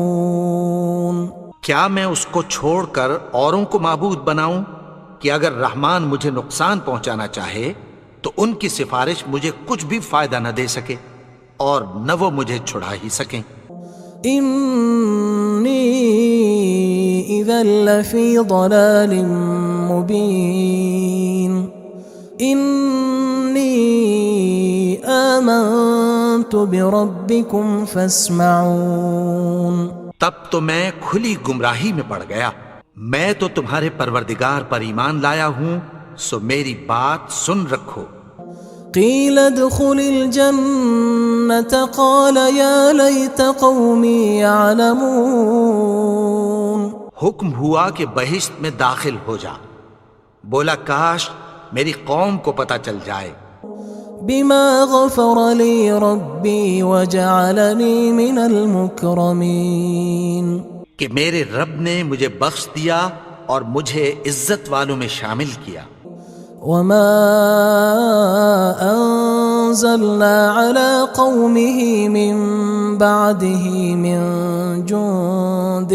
Speaker 1: ينقذون۔
Speaker 2: کیا میں اس کو چھوڑ کر اوروں کو معبود بناؤں کہ اگر رحمان مجھے نقصان پہنچانا چاہے تو ان کی سفارش مجھے کچھ بھی فائدہ نہ دے سکے اور نہ وہ مجھے چھڑا ہی سکیں۔
Speaker 1: انی اذا لفی ضلال مبین انی آمنت بربکم فاسمعون۔
Speaker 2: تب تو میں کھلی گمراہی میں پڑ گیا، میں تو تمہارے پروردگار پر ایمان لایا ہوں، سو میری بات سن رکھو۔
Speaker 1: قیل ادخل الجنة قال یا لیت قومی یعلمون۔
Speaker 2: حکم ہوا کہ بہشت میں داخل ہو جا، بولا کاش میری قوم کو پتہ چل جائے۔
Speaker 1: بما غفر لی ربی وجعلنی من المکرمین۔
Speaker 2: کہ میرے رب نے مجھے بخش دیا اور مجھے عزت والوں میں شامل کیا۔
Speaker 1: وما انزلنا على قومه من بعده من جند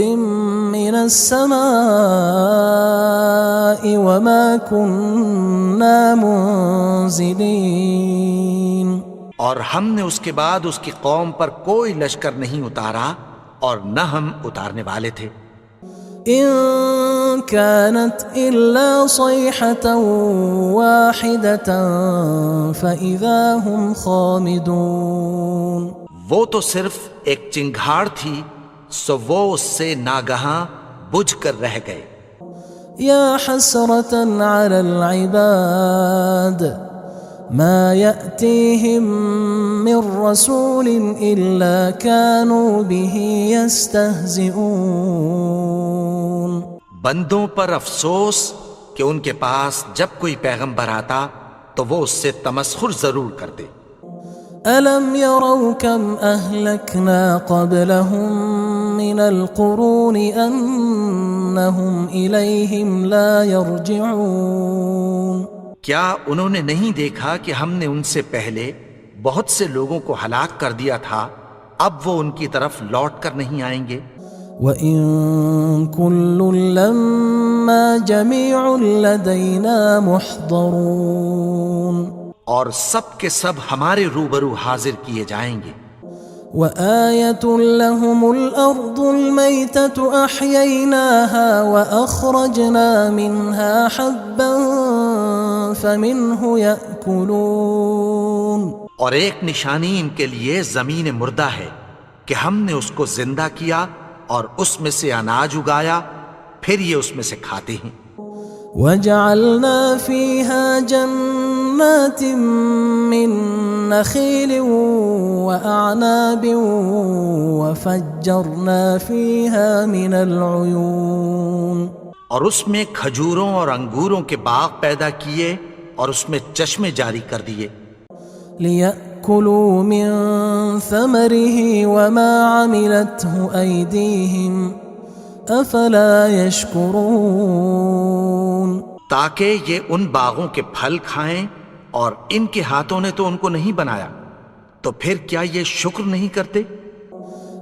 Speaker 1: من السماء وما كنا منزلين۔
Speaker 2: اور ہم نے اس کے بعد اس کی قوم پر کوئی لشکر نہیں اتارا اور نہ ہم اتارنے والے تھے۔
Speaker 1: ان كانت الا صيحة واحدة فاذا هم خامدون۔
Speaker 2: وہ تو صرف ایک چنگھاڑ تھی، سو وہ اس سے ناگہاں بجھ کر رہ گئے۔
Speaker 1: یا حسرة على العباد ما يأتيهم من رسول إلا كانوا به يستهزئون۔
Speaker 2: بندوں پر افسوس کہ ان کے پاس جب کوئی پیغمبر آتا تو وہ اس سے تمسخر ضرور کرتے۔
Speaker 1: ألم يروا كم أهلكنا قبلهم من القرون أنهم إليهم لا يرجعون۔
Speaker 2: کیا انہوں نے نہیں دیکھا کہ ہم نے ان سے پہلے بہت سے لوگوں کو ہلاک کر دیا تھا، اب وہ ان کی طرف لوٹ کر نہیں آئیں گے۔
Speaker 1: وَإِن كُلٌّ لَمَّا جَمِيعٌ لَدَيْنَا مُحْضَرُونَ۔
Speaker 2: اور سب کے سب ہمارے روبرو حاضر کیے جائیں گے۔
Speaker 1: وَآيَةٌ لَهُمُ الْأَرْضُ الْمَيْتَةُ أَحْيَيْنَاهَا وَأَخْرَجْنَا مِنْهَا حَبًّا فَمِنْهُ يَأْكُلُونَ۔
Speaker 2: اور ایک نشانی ان کے لیے زمین مردہ ہے کہ ہم نے اس کو زندہ کیا اور اس میں سے اناج اگایا، پھر یہ اس میں سے کھاتے ہیں۔
Speaker 1: وَجَعَلْنَا فِيهَا جَنَّاتٍ مِّن نَخِيلٍ وَأَعْنَابٍ وَفَجَّرْنَا فِيهَا مِنَ الْعُيُونِ۔
Speaker 2: اور اس میں کھجوروں اور انگوروں کے باغ پیدا کیے اور اس میں چشمے جاری کر دیے۔
Speaker 1: لِيَأْكُلُوا مِن ثَمَرِهِ وَمَا عَمِلَتْهُ أَيْدِيهِمْ أَفَلَا يَشْكُرُونَ۔
Speaker 2: تاکہ یہ ان باغوں کے پھل کھائیں، اور ان کے ہاتھوں نے تو ان کو نہیں بنایا، تو پھر کیا یہ شکر نہیں کرتے؟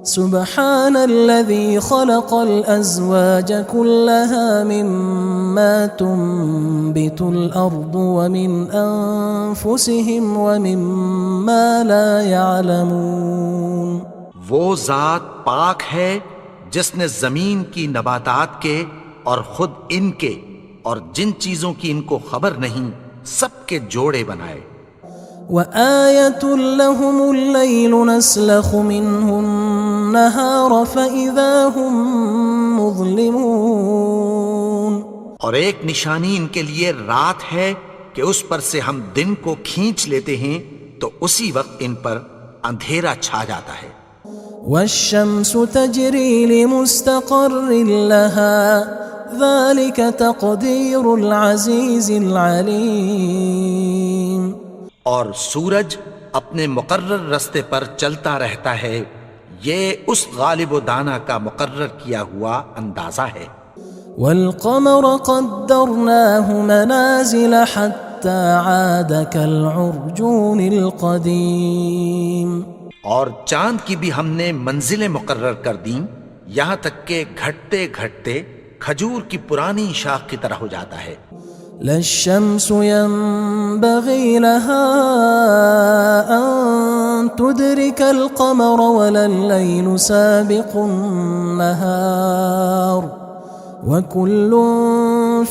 Speaker 1: سبحان الذي خلق الأزواج كلها مما تنبت الأرض ومن أنفسهم ومما لا يعلمون۔
Speaker 2: وہ ذات پاک ہے جس نے زمین کی نباتات کے اور خود ان کے اور جن چیزوں کی ان کو خبر نہیں سب کے جوڑے بنائے۔
Speaker 1: وَآيَةٌ لَهُمُ اللَّيْلُ نَسْلَخُ مِنْهُ النَّهَارَ فَإِذَا هُمْ مُظْلِمُونَ۔
Speaker 2: اور ایک نشانی ان کے لیے رات ہے کہ اس پر سے ہم دن کو کھینچ لیتے ہیں تو اسی وقت ان پر اندھیرا چھا جاتا ہے۔
Speaker 1: وَالشَّمْسُ تَجْرِي لِمُسْتَقَرٍّ لَهَا ذَلِكَ تَقْدِيرُ الْعَزِيزِ الْعَلِيمِ۔
Speaker 2: اور سورج اپنے مقرر رستے پر چلتا رہتا ہے، یہ اس غالب و دانا کا مقرر کیا ہوا اندازہ ہے۔
Speaker 1: وَالْقَمَرَ قَدَّرْنَاهُ مَنَازِلَ حَتَّى عَادَ كَالْعُرْجُونِ الْقَدِيمِ۔
Speaker 2: اور چاند کی بھی ہم نے منزلیں مقرر کر دیں، یہاں تک کہ گھٹتے گھٹتے کھجور کی پرانی شاخ کی طرح ہو جاتا ہے۔
Speaker 1: لا الشمس ينبغي لها أن تدرك القمر ولا الليل سابق النهار وكل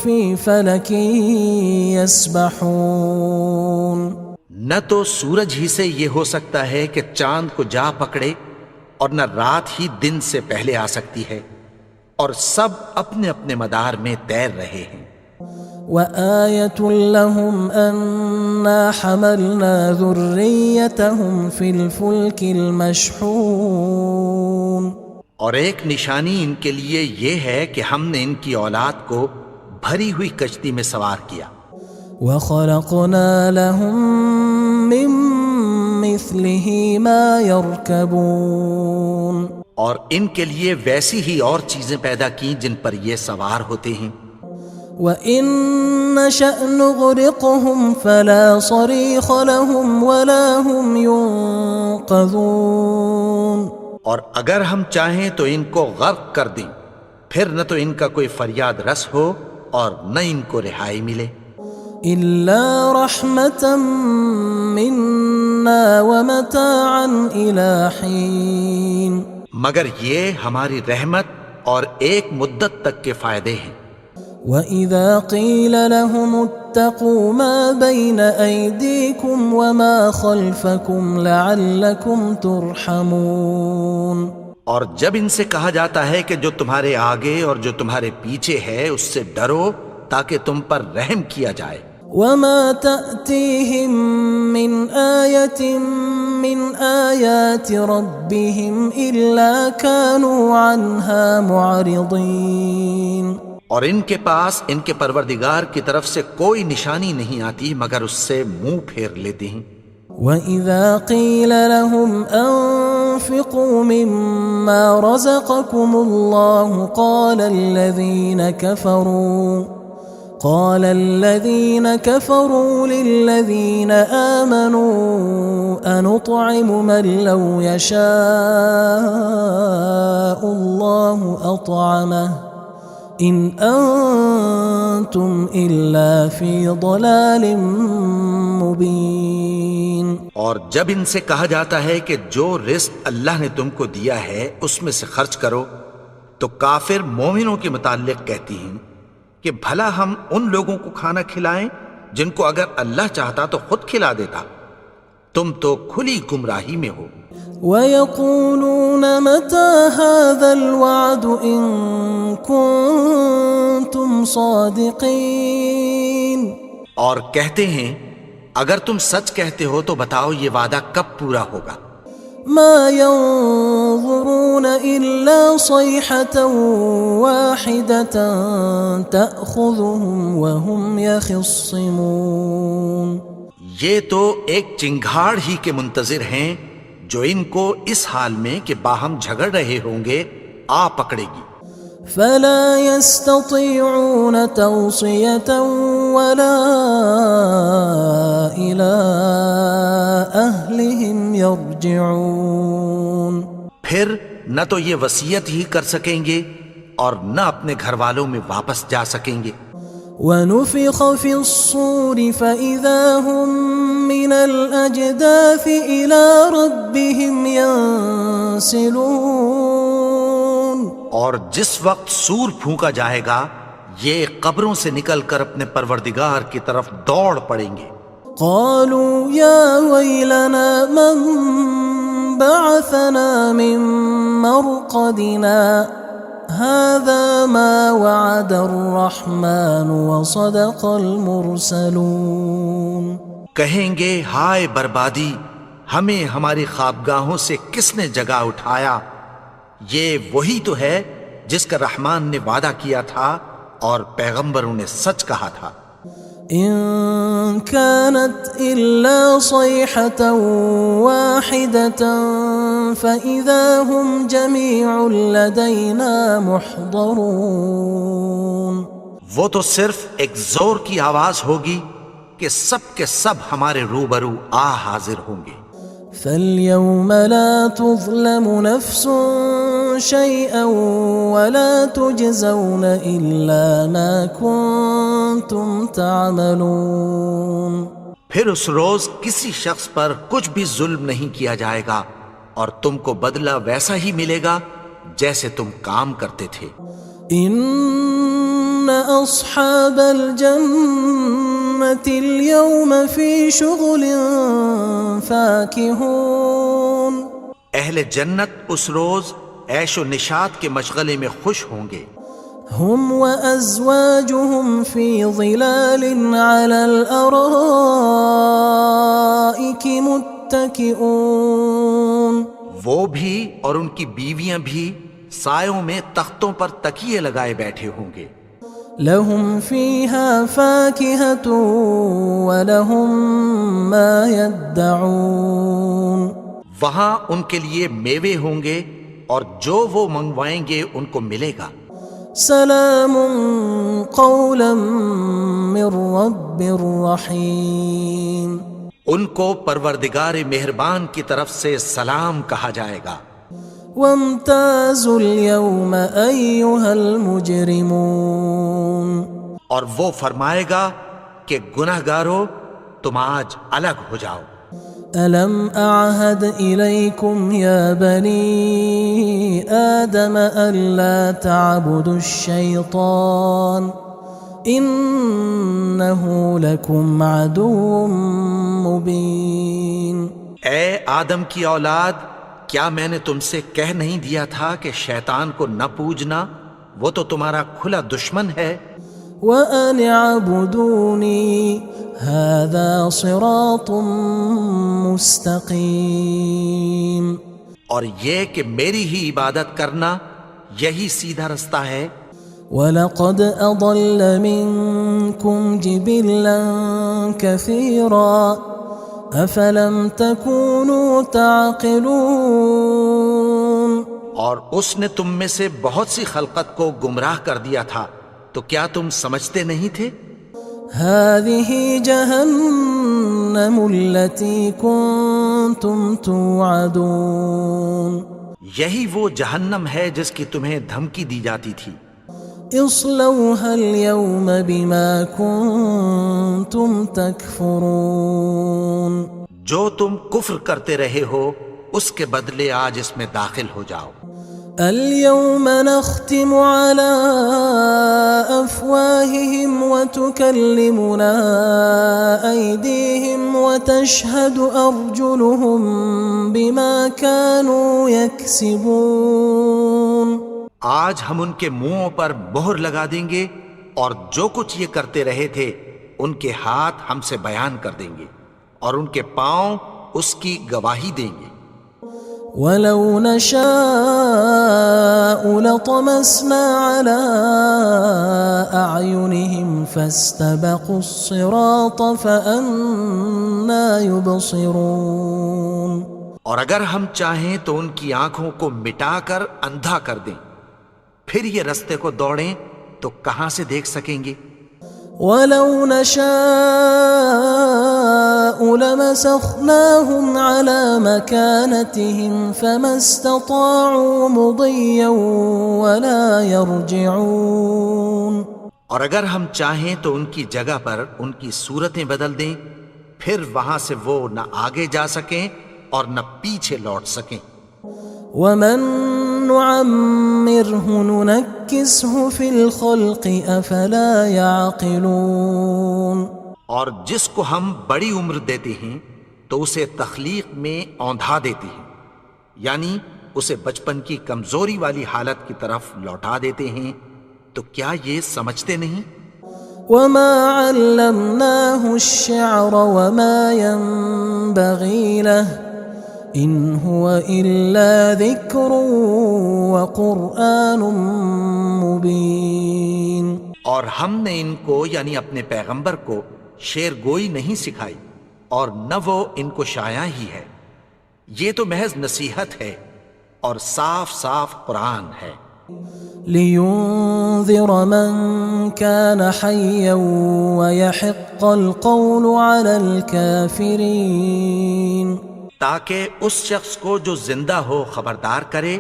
Speaker 1: في فلك يسبحون۔
Speaker 2: نہ تو سورج ہی سے یہ ہو سکتا ہے کہ چاند کو جا پکڑے، اور نہ رات ہی دن سے پہلے آ سکتی ہے، اور سب اپنے اپنے مدار میں تیر رہے ہیں۔
Speaker 1: وآية لهم أنا حملنا ذريتهم في الفلك المشحون۔
Speaker 2: اور ایک نشانی ان کے لیے یہ ہے کہ ہم نے ان کی اولاد کو بھری ہوئی کشتی میں سوار کیا۔
Speaker 1: وخلقنا لهم من مثله ما يركبون۔
Speaker 2: اور ان کے لیے ویسی ہی اور چیزیں پیدا کی جن پر یہ سوار ہوتے ہیں۔
Speaker 1: وَإِن نَّشَأْ نُغْرِقْهُمْ فَلَا صَرِيخَ لَهُمْ وَلَا هُمْ يُنقَذُونَ۔
Speaker 2: اور اگر ہم چاہیں تو ان کو غرق کر دیں، پھر نہ تو ان کا کوئی فریاد رس ہو اور نہ ان کو رہائی ملے۔
Speaker 1: إِلَّا رَحْمَةً مِّنَّا وَمَتَاعًا إِلَى حِينٍ۔
Speaker 2: مگر یہ ہماری رحمت اور ایک مدت تک کے فائدے ہیں۔
Speaker 1: وَإِذَا قِيلَ لَهُمُ اتَّقُوا مَا بَيْنَ أَيْدِيكُمْ وَمَا خَلْفَكُمْ لَعَلَّكُمْ تُرْحَمُونَ۔
Speaker 2: اور جب ان سے کہا جاتا ہے کہ جو تمہارے آگے اور جو تمہارے پیچھے ہے اس سے ڈرو تاکہ تم پر رحم کیا جائے۔
Speaker 1: وَمَا تَأْتِيهِم مِّنْ آيَةٍ مِّنْ آيَاتِ رَبِّهِمْ إِلَّا كَانُوا عَنْهَا مُعْرِضِينَ۔
Speaker 2: اور ان کے پاس ان کے پروردگار کی طرف سے کوئی نشانی نہیں آتی مگر اس سے منہ پھیر لیتے ہیں۔
Speaker 1: وَإِذَا قِيلَ لَهُمْ أَنفِقُوا مِمَّا رَزَقَكُمُ اللَّهُ قَالَ الَّذِينَ كَفَرُوا لِلَّذِينَ آمَنُوا أَنُطْعِمُ مَن لَّوْ يَشَاءُ اللَّهُ أَطْعَمَهُ إِنْ أَنْتُمْ إِلَّا فِي ضَلَالٍ مُبِينٍ۔
Speaker 2: اور جب ان سے کہا جاتا ہے کہ جو رزق اللہ نے تم کو دیا ہے اس میں سے خرچ کرو، تو کافر مومنوں کے متعلق کہتی ہیں کہ بھلا ہم ان لوگوں کو کھانا کھلائیں جن کو اگر اللہ چاہتا تو خود کھلا دیتا، تم تو کھلی گمراہی میں ہو۔
Speaker 1: وَيَقُولُونَ مَتَى هَذَا الْوَعْدُ إِن كُنتُمْ صَادِقِينَ۔
Speaker 2: اور کہتے ہیں اگر تم سچ کہتے ہو تو بتاؤ یہ وعدہ کب پورا ہوگا۔
Speaker 1: مَا يَنظُرُونَ إِلَّا صَيْحَةً وَاحِدَةً تَأْخُذُهُمْ وَهُمْ يَخِصِّمُونَ۔
Speaker 2: یہ تو ایک چنگھاڑ ہی کے منتظر ہیں جو ان کو اس حال میں کہ باہم جھگڑ رہے ہوں گے آ پکڑے گی۔
Speaker 1: فَلَا يَسْتَطِيعُونَ تَوْصِيَةً وَلَا إِلَىٰ أَهْلِهِمْ يَرْجِعُونَ۔
Speaker 2: پھر نہ تو یہ وصیت ہی کر سکیں گے اور نہ اپنے گھر والوں میں واپس جا سکیں گے۔
Speaker 1: وَنُفِخَ فِي الصُّورِ فَإِذَا هُم مِّنَ الْأَجْدَاثِ إِلَىٰ رَبِّهِمْ يَنسِلُونَ۔
Speaker 2: اور جس وقت سور پھونکا جائے گا یہ قبروں سے نکل کر اپنے پروردگار کی طرف دوڑ پڑیں گے۔
Speaker 1: قالوا يا ويلنا من بعثنا من مرقدنا هذا ما وعد الرحمن وصدق المرسلون۔
Speaker 2: کہیں گے ہائے بربادی، ہمیں ہماری خوابگاہوں سے کس نے جگا اٹھایا؟ یہ وہی تو ہے جس کا رحمان نے وعدہ کیا تھا اور پیغمبروں نے سچ کہا تھا۔
Speaker 1: إن كانت إلا صيحة واحدة فإذا هم جميع لدينا محضرون۔
Speaker 2: وہ تو صرف ایک زور کی آواز ہوگی کہ سب کے سب ہمارے روبرو حاضر ہوں گے۔
Speaker 1: فَالْيَوْمَ لَا تُظْلَمُ نَفْسٌ شيئا ولا تجزون إلا ما كنتم تعملون.
Speaker 2: پھر اس روز کسی شخص پر کچھ بھی ظلم نہیں کیا جائے گا اور تم کو بدلہ ویسا ہی ملے گا جیسے تم کام کرتے تھے.
Speaker 1: ان اصحاب الجنة اليوم في شغل فاكهون.
Speaker 2: اہل جنت اس روز عیش و نشاط کے مشغلے میں خوش ہوں گے.
Speaker 1: هم وازواجهم في ظلال على الارائك متكئون.
Speaker 2: وہ بھی اور ان کی بیویاں بھی سایوں میں تختوں پر تکیے لگائے بیٹھے ہوں گے.
Speaker 1: لهم فيها فاكهة ولهم ما يدعون.
Speaker 2: وہاں ان کے لیے میوے ہوں گے اور جو وہ منگوائیں گے ان کو ملے گا.
Speaker 1: سلام قولا من رب رحیم.
Speaker 2: ان کو پروردگار مہربان کی طرف سے سلام کہا جائے گا.
Speaker 1: وامتازوا اليوم أيها المجرمون.
Speaker 2: اور وہ فرمائے گا کہ گناہگارو تم آج الگ ہو جاؤ.
Speaker 1: ألم أعهد إليكم يا بني آدم ألا تعبدوا الشيطان إنه لكم عدو مبين.
Speaker 2: اے آدم کی اولاد، کیا میں نے تم سے کہہ نہیں دیا تھا کہ شیطان کو نہ پوجنا، وہ تو تمہارا کھلا دشمن ہے.
Speaker 1: وَأَنِ اعْبُدُونِي هَذَا صِرَاطٌ مُسْتَقِيمٌ.
Speaker 2: اور یہ کہ میری ہی عبادت کرنا یہی سیدھا رستہ ہے.
Speaker 1: وَلَقَدْ أَضَلَّ مِنكُمْ جِبِلًّا كَثِيرًا أَفَلَمْ تَكُونُوا تَعْقِلُونَ.
Speaker 2: اور اس نے تم میں سے بہت سی خلقت کو گمراہ کر دیا تھا، تو کیا تم سمجھتے نہیں تھے؟
Speaker 1: هذه جهنم التي كنتم توعدون.
Speaker 2: یہی وہ جہنم ہے جس کی تمہیں دھمکی دی جاتی تھی.
Speaker 1: اصلوها اليوم بما كنتم تكفرون.
Speaker 2: جو تم کفر کرتے رہے ہو اس کے بدلے آج اس میں داخل ہو جاؤ.
Speaker 1: اليوم نختم على أفواههم وتكلمنا أيديهم وتشهد أرجلهم بما كانوا يكسبون.
Speaker 2: آج ہم ان کے منہوں پر مہر لگا دیں گے اور جو کچھ یہ کرتے رہے تھے ان کے ہاتھ ہم سے بیان کر دیں گے اور ان کے پاؤں اس کی گواہی دیں گے.
Speaker 1: وَلَوْ نَشَاءُ لَطَمَسْنَا عَلَىٰ أَعْيُنِهِمْ فَاسْتَبَقُوا الصِّرَاطَ فَأَنَّىٰ يُبْصِرُونَ.
Speaker 2: اور اگر ہم چاہیں تو ان کی آنکھوں کو مٹا کر اندھا کر دیں، پھر یہ رستے کو دوڑیں تو کہاں سے دیکھ سکیں گے.
Speaker 1: وَلَوْ نَشَاءُ لَمَسَخْنَاهُمْ عَلَىٰ مَكَانَتِهِمْ فَمَا اسْتَطَاعُوا مُضِيًّا وَلَا يَرْجِعُونَ.
Speaker 2: اور اگر ہم چاہیں تو ان کی جگہ پر ان کی صورتیں بدل دیں، پھر وہاں سے وہ نہ آگے جا سکیں اور نہ پیچھے لوٹ سکیں.
Speaker 1: وَمَن نُعَمِّرْهُ نُنَكِّسْهُ فِي الْخَلْقِ أَفَلَا يَعْقِلُونَ.
Speaker 2: اور جس کو ہم بڑی عمر دیتے ہیں تو اسے تخلیق میں اوندھا دیتے ہیں، یعنی اسے بچپن کی کمزوری والی حالت کی طرف لوٹا دیتے ہیں. تو کیا یہ سمجھتے نہیں؟
Speaker 1: وَمَا عَلَّمْنَاهُ الشِّعْرَ وَمَا يَنبَغِي لَهُ إِنْ هُوَ إِلَّا ذِكْرٌ وَقُرْآنٌ مُبِينٌ.
Speaker 2: اور ہم نے ان کو یعنی اپنے پیغمبر کو شعر گوئی نہیں سکھائی اور نہ وہ ان کو شاعر ہی ہے، یہ تو محض نصیحت ہے اور صاف صاف قرآن ہے.
Speaker 1: لِيُنذِرَ مَن كَانَ حَيًّا وَيَحِقَّ الْقَوْلُ عَلَى الْكَافِرِينَ.
Speaker 2: تاکہ اس شخص کو جو زندہ ہو خبردار کرے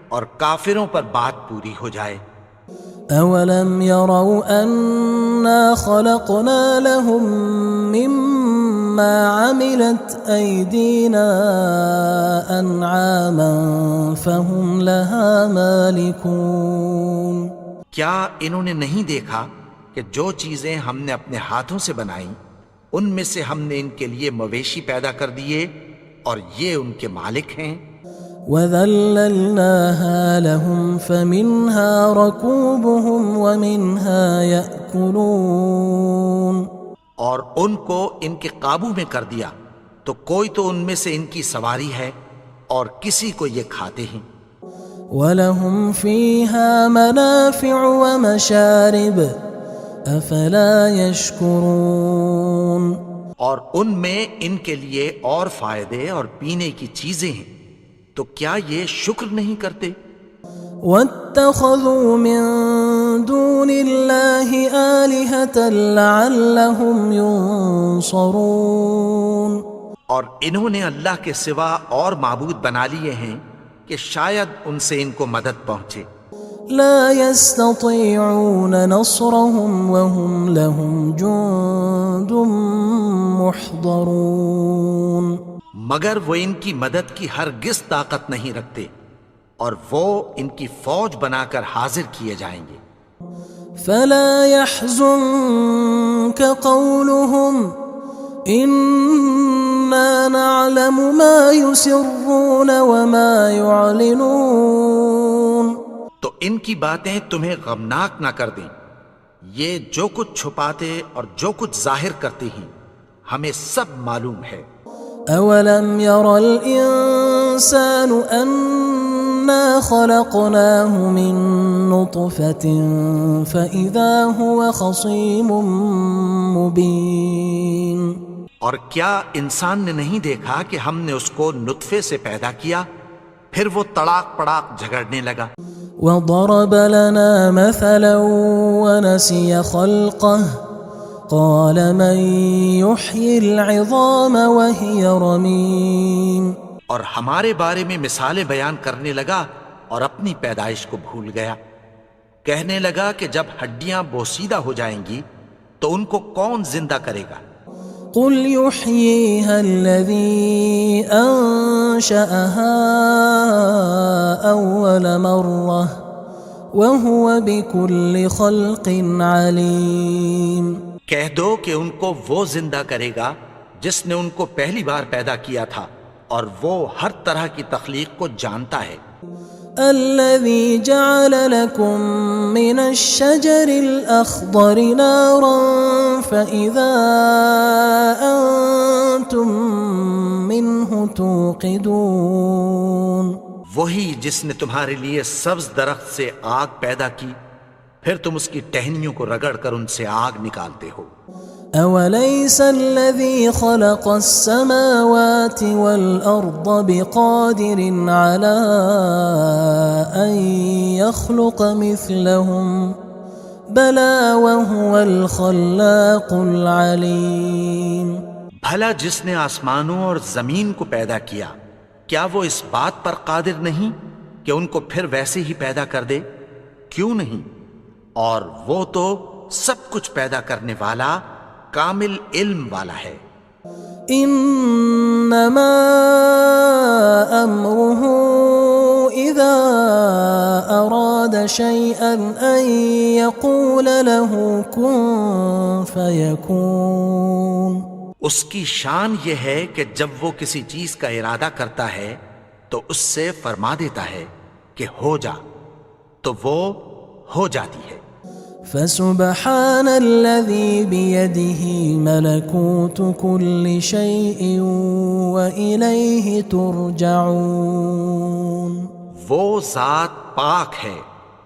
Speaker 2: اور کافروں پر بات پوری ہو جائے۔
Speaker 1: أولم يروا أنا خلقنا لهم مما عملت أيدينا أنعاما فهم لها مالكون؟
Speaker 2: کیا انہوں نے نہیں دیکھا کہ جو چیزیں ہم نے اپنے ہاتھوں سے بنائیں ان میں سے ہم نے ان کے لیے مویشی پیدا کر دیے اور یہ ان کے مالک ہیں۔
Speaker 1: وَذَلَّلْنَاهَا لَهُمْ فَمِنْهَا رَكُوبُهُمْ وَمِنْهَا يَأْكُلُونَ،
Speaker 2: اور ان کو ان کے قابو میں کر دیا تو کوئی تو ان میں سے ان کی سواری ہے اور کسی کو یہ کھاتے ہیں۔
Speaker 1: وَلَهُمْ فِيهَا مَنَافِعُ وَمَشَارِبُ أَفَلَا يَشْكُرُونَ،
Speaker 2: اور ان میں ان کے لیے اور فائدے اور پینے کی چیزیں ہیں، تو کیا یہ شکر نہیں کرتے؟
Speaker 1: وَاتَّخَذُوا مِن دُونِ اللَّهِ آلِهَةً لَعَلَّهُمْ يُنصَرُونَ،
Speaker 2: اور انہوں نے اللہ کے سوا اور معبود بنا لیے ہیں کہ شاید ان سے ان کو مدد پہنچے۔
Speaker 1: لا يستطيعون نصرهم وهم لهم جند محضرون،
Speaker 2: مگر وہ ان کی مدد کی ہرگز طاقت نہیں رکھتے اور وہ ان کی فوج بنا کر حاضر کیے جائیں گے۔
Speaker 1: فلا يحزنك قولهم إنا نعلم ما يسرون وما يعلنون،
Speaker 2: تو ان کی باتیں تمہیں غمناک نہ کر دیں، یہ جو کچھ چھپاتے اور جو کچھ ظاہر کرتے ہیں ہمیں سب معلوم ہے۔
Speaker 1: أولم ير الإنسان أنا خلقناه من نطفة فإذا هو خصيم مبين،
Speaker 2: اور کیا انسان نے نہیں دیکھا کہ ہم نے اس کو نطفے سے پیدا کیا پھر وہ تڑاک پڑاک جھگڑنے لگا۔
Speaker 1: وضرب لنا مثلا ونسي خلقه قال من يحيي العظام وهي رميم،
Speaker 2: اور ہمارے بارے میں مثالیں بیان کرنے لگا اور اپنی پیدائش کو بھول گیا۔ کہنے لگا کہ جب ہڈیاں بوسیدہ ہو جائیں گی تو ان کو کون زندہ کرے گا؟
Speaker 1: قل يحييها الذي أنشأها أول مرة وهو بكل خلق عليم،
Speaker 2: کہہ دو کہ ان کو وہ زندہ کرے گا جس نے ان کو پہلی بار پیدا کیا تھا اور وہ ہر طرح کی تخلیق کو جانتا ہے۔
Speaker 1: الذي جعل لكم من الشجر الأخضر نارا فإذا أنتم منه توقدون،
Speaker 2: وہی جس نے تمہارے لیے سبز درخت سے آگ پیدا کی پھر تم اس کی ٹہنیوں کو رگڑ کر ان سے آگ نکالتے ہو۔
Speaker 1: أوليس الذي خلق السماوات والأرض بقادر على أن يخلق مثلهم بلى وهو الخلاق العليم،
Speaker 2: بھلا جس نے آسمانوں اور زمین کو پیدا کیا کیا وہ اس بات پر قادر نہیں کہ ان کو پھر ویسے ہی پیدا کر دے؟ کیوں نہیں؟ اور وہ تو سب کچھ پیدا کرنے والا کامل علم والا ہے۔
Speaker 1: انما امره اذا اراد شيئا ان يقول له كن فيكون،
Speaker 2: اس کی شان یہ ہے کہ جب وہ کسی چیز کا ارادہ کرتا ہے تو اس سے فرما دیتا ہے کہ ہو جا، تو وہ ہو جاتی ہے۔
Speaker 1: فسبحان الذي بيده ملكوت كل شيء وإليه ترجعون،
Speaker 2: وہ ذات پاک ہے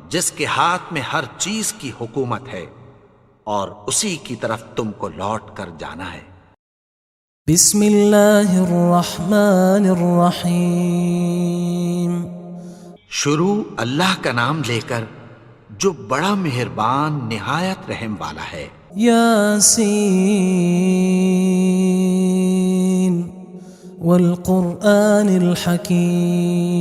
Speaker 2: جس کے ہاتھ میں ہر چیز کی حکومت ہے اور اسی کی طرف تم کو لوٹ کر جانا ہے۔
Speaker 1: بسم اللہ الرحمن الرحیم،
Speaker 2: شروع اللہ کا نام لے کر جو بڑا مہربان نہایت رحم والا ہے۔
Speaker 1: یاسین والقرآن الحکیم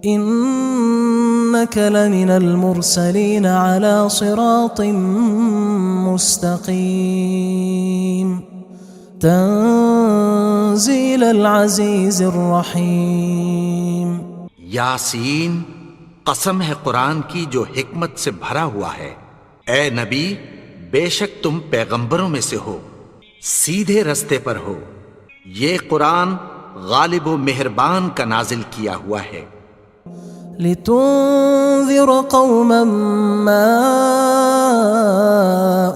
Speaker 1: إنك لمن المرسلين على صراط مستقيم تنزيل العزيز الرحيم۔
Speaker 2: یاسین، قسم ہے قرآن کی جو حکمت سے بھرا ہوا ہے۔ اے نبی، بے شک تم پیغمبروں میں سے ہو، سیدھے رستے پر ہو۔ یہ قرآن غالب و مہربان کا نازل کیا ہوا ہے۔
Speaker 1: لتنذر قوما ما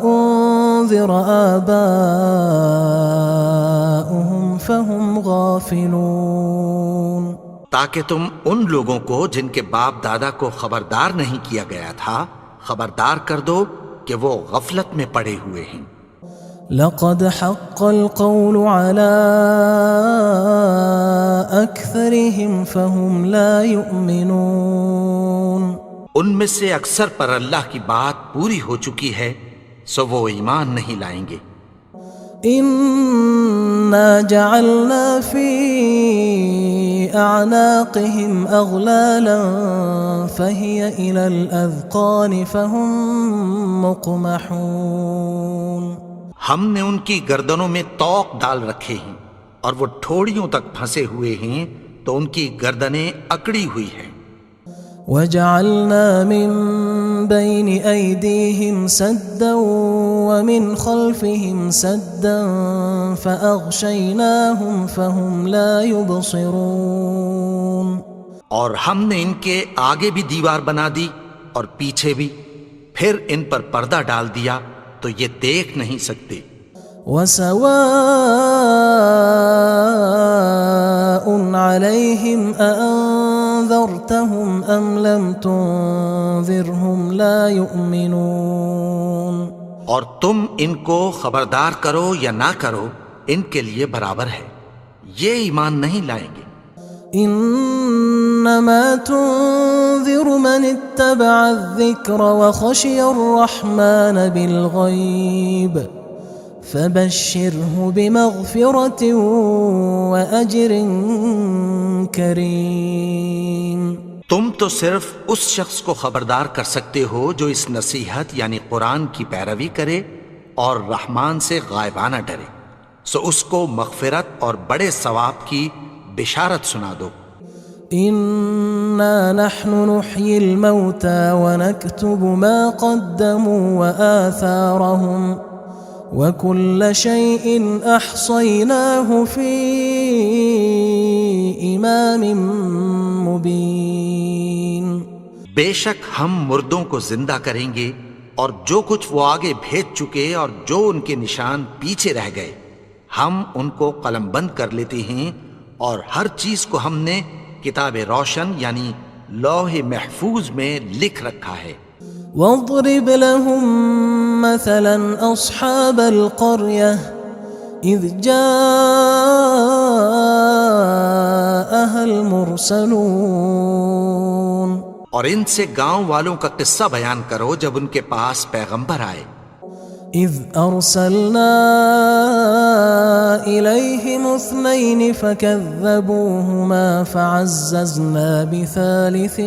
Speaker 1: انذر آباؤهم فهم غافلون،
Speaker 2: تاکہ تم ان لوگوں کو جن کے باپ دادا کو خبردار نہیں کیا گیا تھا خبردار کر دو کہ وہ غفلت میں پڑے ہوئے ہیں۔
Speaker 1: لقد حق القول على أكثرهم فهم لا يؤمنون،
Speaker 2: ان میں سے اکثر پر اللہ کی بات پوری ہو چکی ہے سو وہ ایمان نہیں لائیں گے۔
Speaker 1: إنا جعلنا في أعناقهم أغلالا فهي إلى الأذقان فهم مقمحون،
Speaker 2: ہم نے ان کی گردنوں میں طوق ڈال رکھے ہیں اور وہ ٹھوڑیوں تک پھنسے ہوئے ہیں تو ان کی گردنیں اکڑی ہوئی ہیں۔
Speaker 1: وجعلنا من بين أيديهم سدا ومن خلفهم سدا فأغشيناهم فهم لا يبصرون،
Speaker 2: اور ہم نے ان کے آگے بھی دیوار بنا دی اور پیچھے بھی، پھر ان پر پردہ ڈال دیا تو یہ دیکھ نہیں سکتے۔
Speaker 1: وسواء عليهم أأنذرتهم أم لم تنذرهم لا يؤمنون،
Speaker 2: اور تم ان کو خبردار کرو یا نہ کرو ان کے لیے برابر ہے، یہ ایمان نہیں لائیں گے۔
Speaker 1: انما تنذر من اتبع الذکر وخشی الرحمن بالغیب فبشره بمغفرة وأجر کریم۔
Speaker 2: تم تو صرف اس شخص کو خبردار کر سکتے ہو جو اس نصیحت یعنی قرآن کی پیروی کرے اور رحمان سے غائبانہ ڈرے، سو اس کو مغفرت اور بڑے ثواب کی بشارت سنا دو۔
Speaker 1: إنا نحن نحيي الموتى ونكتب ما قدموا وآثارهم وكل شيء أحصيناه في إمام مبين۔
Speaker 2: بے شک ہم مردوں کو زندہ کریں گے اور جو کچھ وہ آگے بھیج چکے اور جو ان کے نشان پیچھے رہ گئے ہم ان کو قلم بند کر لیتے ہیں، اور ہر چیز کو ہم نے کتاب روشن یعنی لوح محفوظ میں لکھ رکھا ہے۔
Speaker 1: واضرب لهم مثلا أصحاب القرية إذ جاءها المرسلون،
Speaker 2: اور ان سے گاؤں والوں کا قصہ بیان کرو جب ان کے پاس پیغمبر آئے۔
Speaker 1: إذ أرسلنا إليهم اثنين فكذبوهما فعززنا بثالث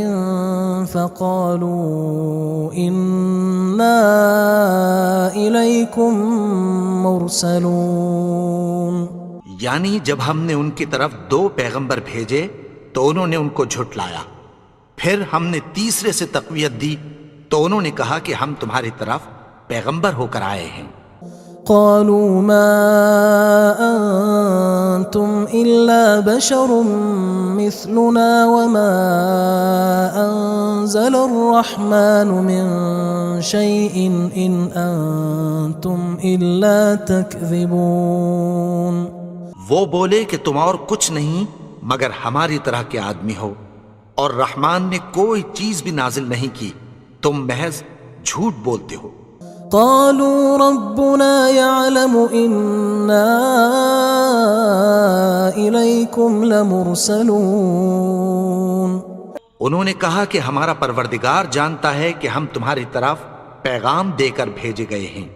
Speaker 1: فقالوا إنا إليكم مرسلون،
Speaker 2: یعنی جب ہم نے ان کی طرف 2 پیغمبر بھیجے تو انہوں نے ان کو جھٹلایا، پھر ہم نے تیسرے سے تقویت دی تو انہوں نے کہا کہ ہم تمہاری طرف پیغمبر ہو کر آئے ہیں۔
Speaker 1: قالوا ما أنتم إلا بشر مثلنا وما أنزل الرحمن من شيء إن أنتم إلا تكذبون۔
Speaker 2: وہ بولے کہ تم اور کچھ نہیں مگر ہماری طرح کے آدمی ہو، اور رحمان نے کوئی چیز بھی نازل نہیں کی، تم محض جھوٹ بولتے ہو۔
Speaker 1: قالوا ربنا يعلم إنا إليكم لمرسلون،
Speaker 2: انہوں نے کہا کہ ہمارا پروردگار جانتا ہے کہ ہم تمہاری طرف پیغام دے کر بھیجے گئے ہیں۔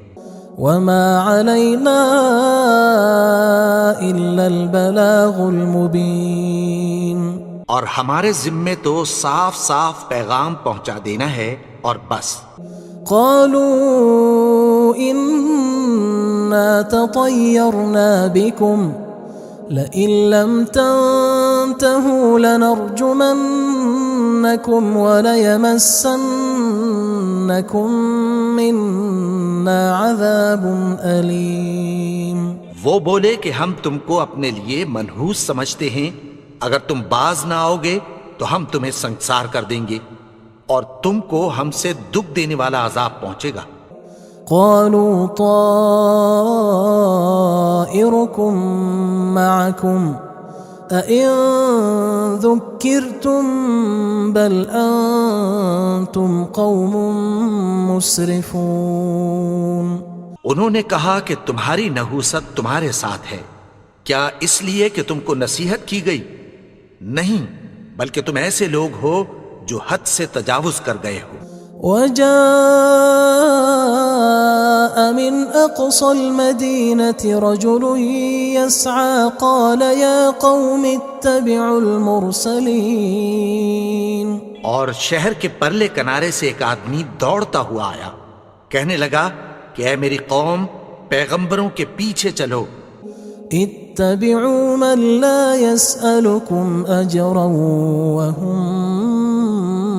Speaker 1: وما علينا إلا البلاغ المبين،
Speaker 2: اور ہمارے ذمے تو صاف صاف پیغام پہنچا دینا ہے اور بس۔
Speaker 1: قالوا إنا تطيرنا بكم لئن لم تنتهوا لنرجمنكم وليمسنكم منا عذاب أليم۔
Speaker 2: وہ بولے کہ ہم تم کو اپنے لیے منحوس سمجھتے ہیں، اگر تم باز نہ آؤ گے تو ہم تمہیں سنگسار کر دیں گے اور تم کو ہم سے دکھ دینے والا عذاب پہنچے گا۔
Speaker 1: قالوا طائركم معكم أئن ذكرتم بل أنتم قوم مسرفون۔
Speaker 2: انہوں نے کہا کہ تمہاری نحوست تمہارے ساتھ ہے، کیا اس لیے کہ تم کو نصیحت کی گئی؟ نہیں، بلکہ تم ایسے لوگ ہو جو حد سے تجاوز کر گئے ہو۔
Speaker 1: وجاء من أقصى المدينة رجل يسعى قال يا قوم اتبعوا المرسلين۔
Speaker 2: اور شہر کے پرلے کنارے سے ایک آدمی دوڑتا ہوا آیا، کہنے لگا کہ اے میری قوم، پیغمبروں کے پیچھے چلو۔
Speaker 1: اتبعوا من لا يسألكم أجرا وهم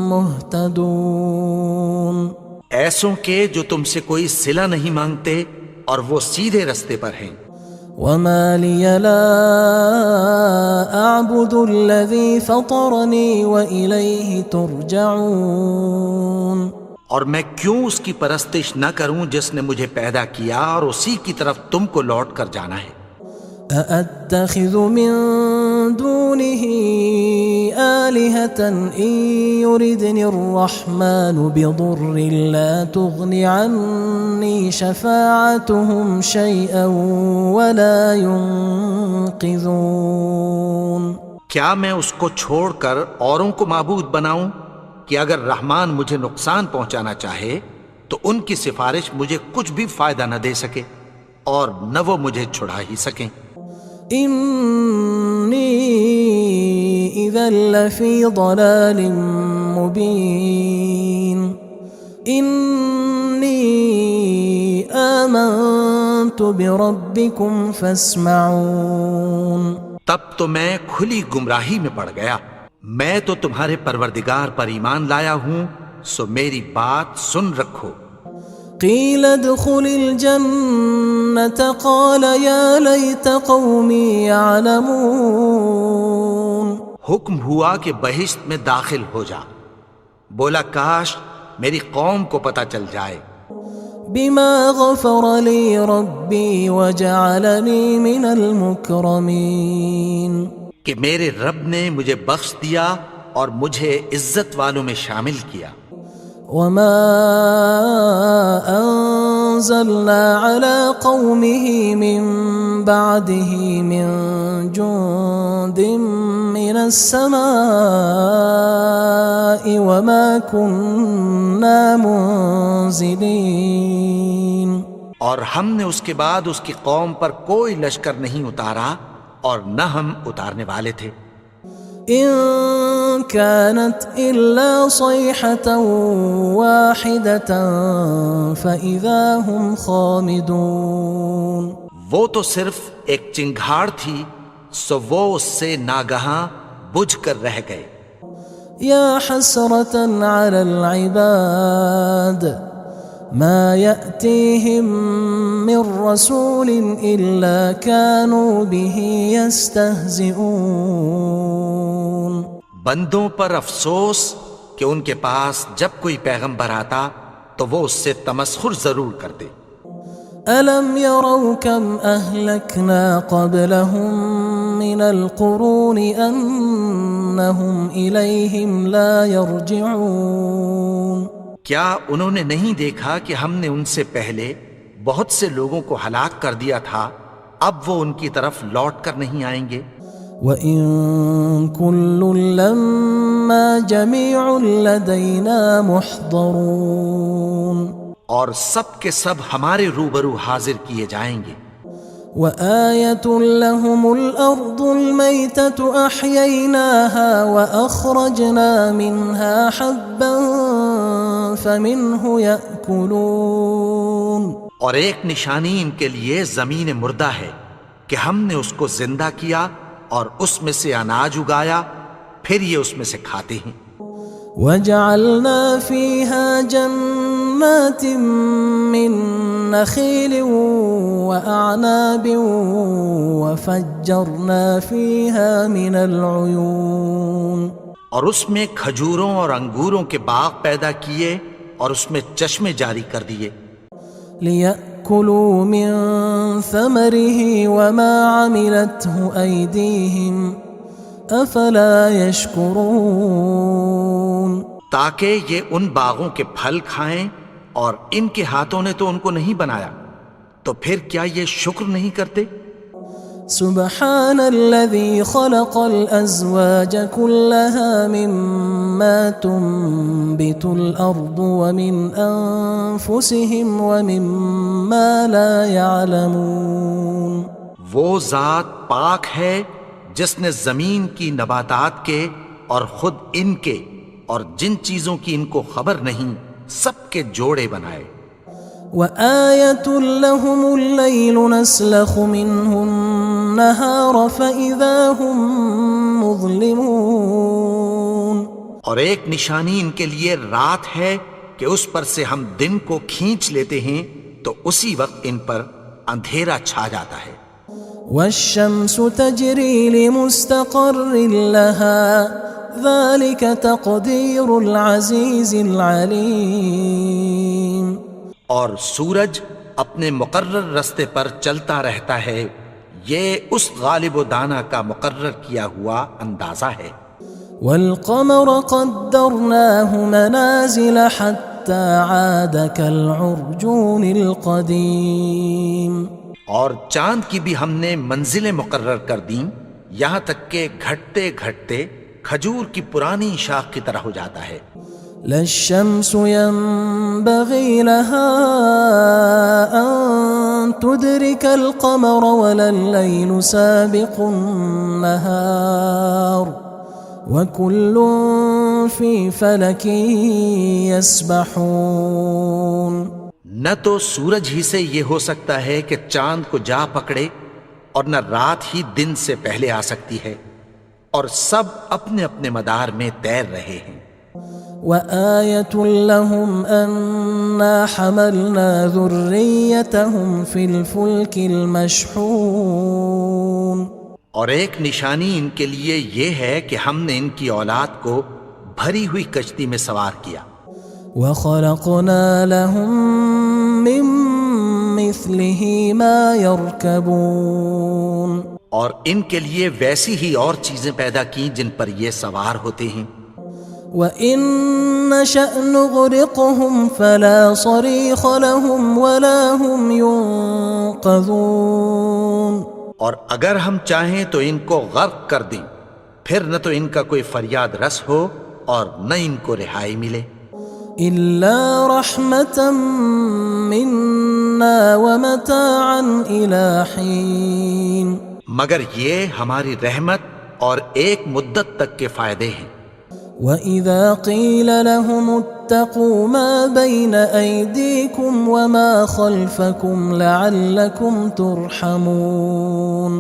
Speaker 1: مهتدون۔
Speaker 2: ایسوں کے جو تم سے کوئی صلہ نہیں مانگتے اور وہ سیدھے رستے پر ہیں۔
Speaker 1: وما لي لا أعبد الذي فطرني وإليه ترجعون۔
Speaker 2: اور میں کیوں اس کی پرستش نہ کروں جس نے مجھے پیدا کیا اور اسی کی طرف تم کو لوٹ کر جانا ہے۔
Speaker 1: أأتخذ من دونه آلهة إن يردني الرحمن بضر لا تغن عني شفاعتهم شيئا ولا ينقذون۔
Speaker 2: کیا میں اس کو چھوڑ کر اوروں کو معبود بناؤں کہ اگر رحمان مجھے نقصان پہنچانا چاہے تو ان کی سفارش مجھے کچھ بھی فائدہ نہ دے سکے اور نہ وہ مجھے چھڑا ہی سکیں۔
Speaker 1: إني إذا لفي ضلال مبين إني آمنت بربكم فاسمعون۔
Speaker 2: تب تو میں کھلی گمراہی میں پڑ گیا، میں تو تمہارے پروردگار پر ایمان لایا ہوں، سو میری بات سن رکھو۔
Speaker 1: قيل ادخل الجنة قال يا ليت قومي يعلمون۔
Speaker 2: حکم ہوا کہ بہشت میں داخل ہو جا، بولا کاش میری قوم کو پتہ چل جائے۔
Speaker 1: بما غفر لي ربي وجعلني من المكرمين۔
Speaker 2: کہ میرے رب نے مجھے بخش دیا اور مجھے عزت والوں میں شامل کیا۔
Speaker 1: وما أنزلنا على قومه من بعده من جند من السماء وما كنا منزلين۔
Speaker 2: اور ہم نے اس کے بعد اس کی قوم پر کوئی لشکر نہیں اتارا اور نہ ہم اتارنے والے تھے۔
Speaker 1: إن كانت إلا صيحة واحدة فإذا هم خامدون۔
Speaker 2: وہ تو صرف ایک چنگھاڑ تھی، سو وہ اس سے ناگہاں بجھ کر رہ گئے۔
Speaker 1: يا حسرة على العباد ما يأتيهم من رسول إلا كانوا به يستهزئون۔
Speaker 2: بندوں پر افسوس کہ ان کے پاس جب کوئی پیغمبر آتا تو وہ اس سے تمسخر ضرور کرتے۔
Speaker 1: ألم يروا كم أهلكنا قبلهم من القرون أنهم إليهم لا يرجعون۔
Speaker 2: کیا انہوں نے نہیں دیکھا کہ ہم نے ان سے پہلے بہت سے لوگوں کو ہلاک کر دیا تھا، اب وہ ان کی طرف لوٹ کر نہیں آئیں گے۔
Speaker 1: وَإِن كُلٌّ لَمَّا جَمِيعٌ لَدَيْنَا مُحْضَرُونَ۔
Speaker 2: اور سب کے سب ہمارے روبرو حاضر کیے جائیں گے۔
Speaker 1: وآية لهم الأرض الميتة أحييناها وأخرجنا منها حبا فمنه يأكلون.
Speaker 2: اور ایک نشانی ان کے لیے زمین مردہ ہے کہ ہم نے اس کو زندہ کیا اور اس میں سے اناج اگایا، پھر یہ اس میں سے کھاتے ہیں.
Speaker 1: وجعلنا فيها جنات من نخيل وأعناب وفجرنا فيها من العيون.
Speaker 2: اور اس میں کھجوروں اور انگوروں کے باغ پیدا کیے اور اس میں چشمے جاری کر دیے.
Speaker 1: ليأكلوا من ثمره وما عملته أيديهم أفلا يشكرون.
Speaker 2: تاکہ یہ ان باغوں کے پھل کھائیں اور ان کے ہاتھوں نے تو ان کو نہیں بنایا، تو پھر کیا یہ شکر نہیں کرتے؟
Speaker 1: سبحان الذي خلق الأزواج كلها مما تنبت الأرض ومن أنفسهم ومما لا يعلمون.
Speaker 2: وہ ذات پاک ہے جس نے زمین کی نباتات کے اور خود ان کے اور جن چیزوں کی ان کو خبر نہیں سب کے جوڑے بنائے.
Speaker 1: وآية لهم الليل نسلخ منه النهار فإذا هم مظلمون.
Speaker 2: اور ایک نشانی ان کے لیے رات ہے کہ اس پر سے ہم دن کو کھینچ لیتے ہیں تو اسی وقت ان پر اندھیرا چھا جاتا ہے.
Speaker 1: والشمس تجري لمستقر لها ذلك تقدير العزيز العليم.
Speaker 2: اور سورج اپنے مقرر رستے پر چلتا رہتا ہے، یہ اس غالب و دانا کا مقرر کیا ہوا اندازہ ہے.
Speaker 1: والقمر قدرناه منازل حتى عاد كالعرجون القديم.
Speaker 2: اور چاند کی بھی ہم نے منزلیں مقرر کر دیں یہاں تک کہ گھٹتے گھٹتے کھجور کی پرانی شاخ کی طرح ہو جاتا ہے.
Speaker 1: لا الشمس ينبغي لها أن تدرك القمر ولا الليل سابق النهار وكل في فلك يسبحون.
Speaker 2: نہ تو سورج ہی سے یہ ہو سکتا ہے کہ چاند کو جا پکڑے اور نہ رات ہی دن سے پہلے آ سکتی ہے، اور سب اپنے اپنے مدار میں تیر رہے ہیں.
Speaker 1: وآية لهم أنا حملنا ذريتهم في الفلك المشحون.
Speaker 2: اور ایک نشانی ان کے لیے یہ ہے کہ ہم نے ان کی اولاد کو بھری ہوئی کشتی میں سوار کیا.
Speaker 1: وخلقنا لهم من مثله ما يركبون.
Speaker 2: اور ان کے لیے ویسی ہی اور چیزیں پیدا کی جن پر یہ سوار ہوتے ہیں.
Speaker 1: وَإِن نَّشَأْ نُغْرِقْهُمْ فَلَا صَرِيخَ لَهُمْ وَلَا هُمْ يُنقَذُونَ.
Speaker 2: اور اگر ہم چاہیں تو ان کو غرق کر دیں، پھر نہ تو ان کا کوئی فریاد رس ہو اور نہ ان کو رہائی ملے.
Speaker 1: إِلَّا رَحْمَةً مِّنَّا وَمَتَاعًا إِلَى حِينٍ.
Speaker 2: مگر یہ ہماری رحمت اور ایک مدت تک کے فائدے ہیں.
Speaker 1: وَإِذَا قِيلَ لَهُمُ اتَّقُوا مَا بَيْنَ أَيْدِيكُمْ وَمَا خَلْفَكُمْ لَعَلَّكُمْ تُرْحَمُونَ.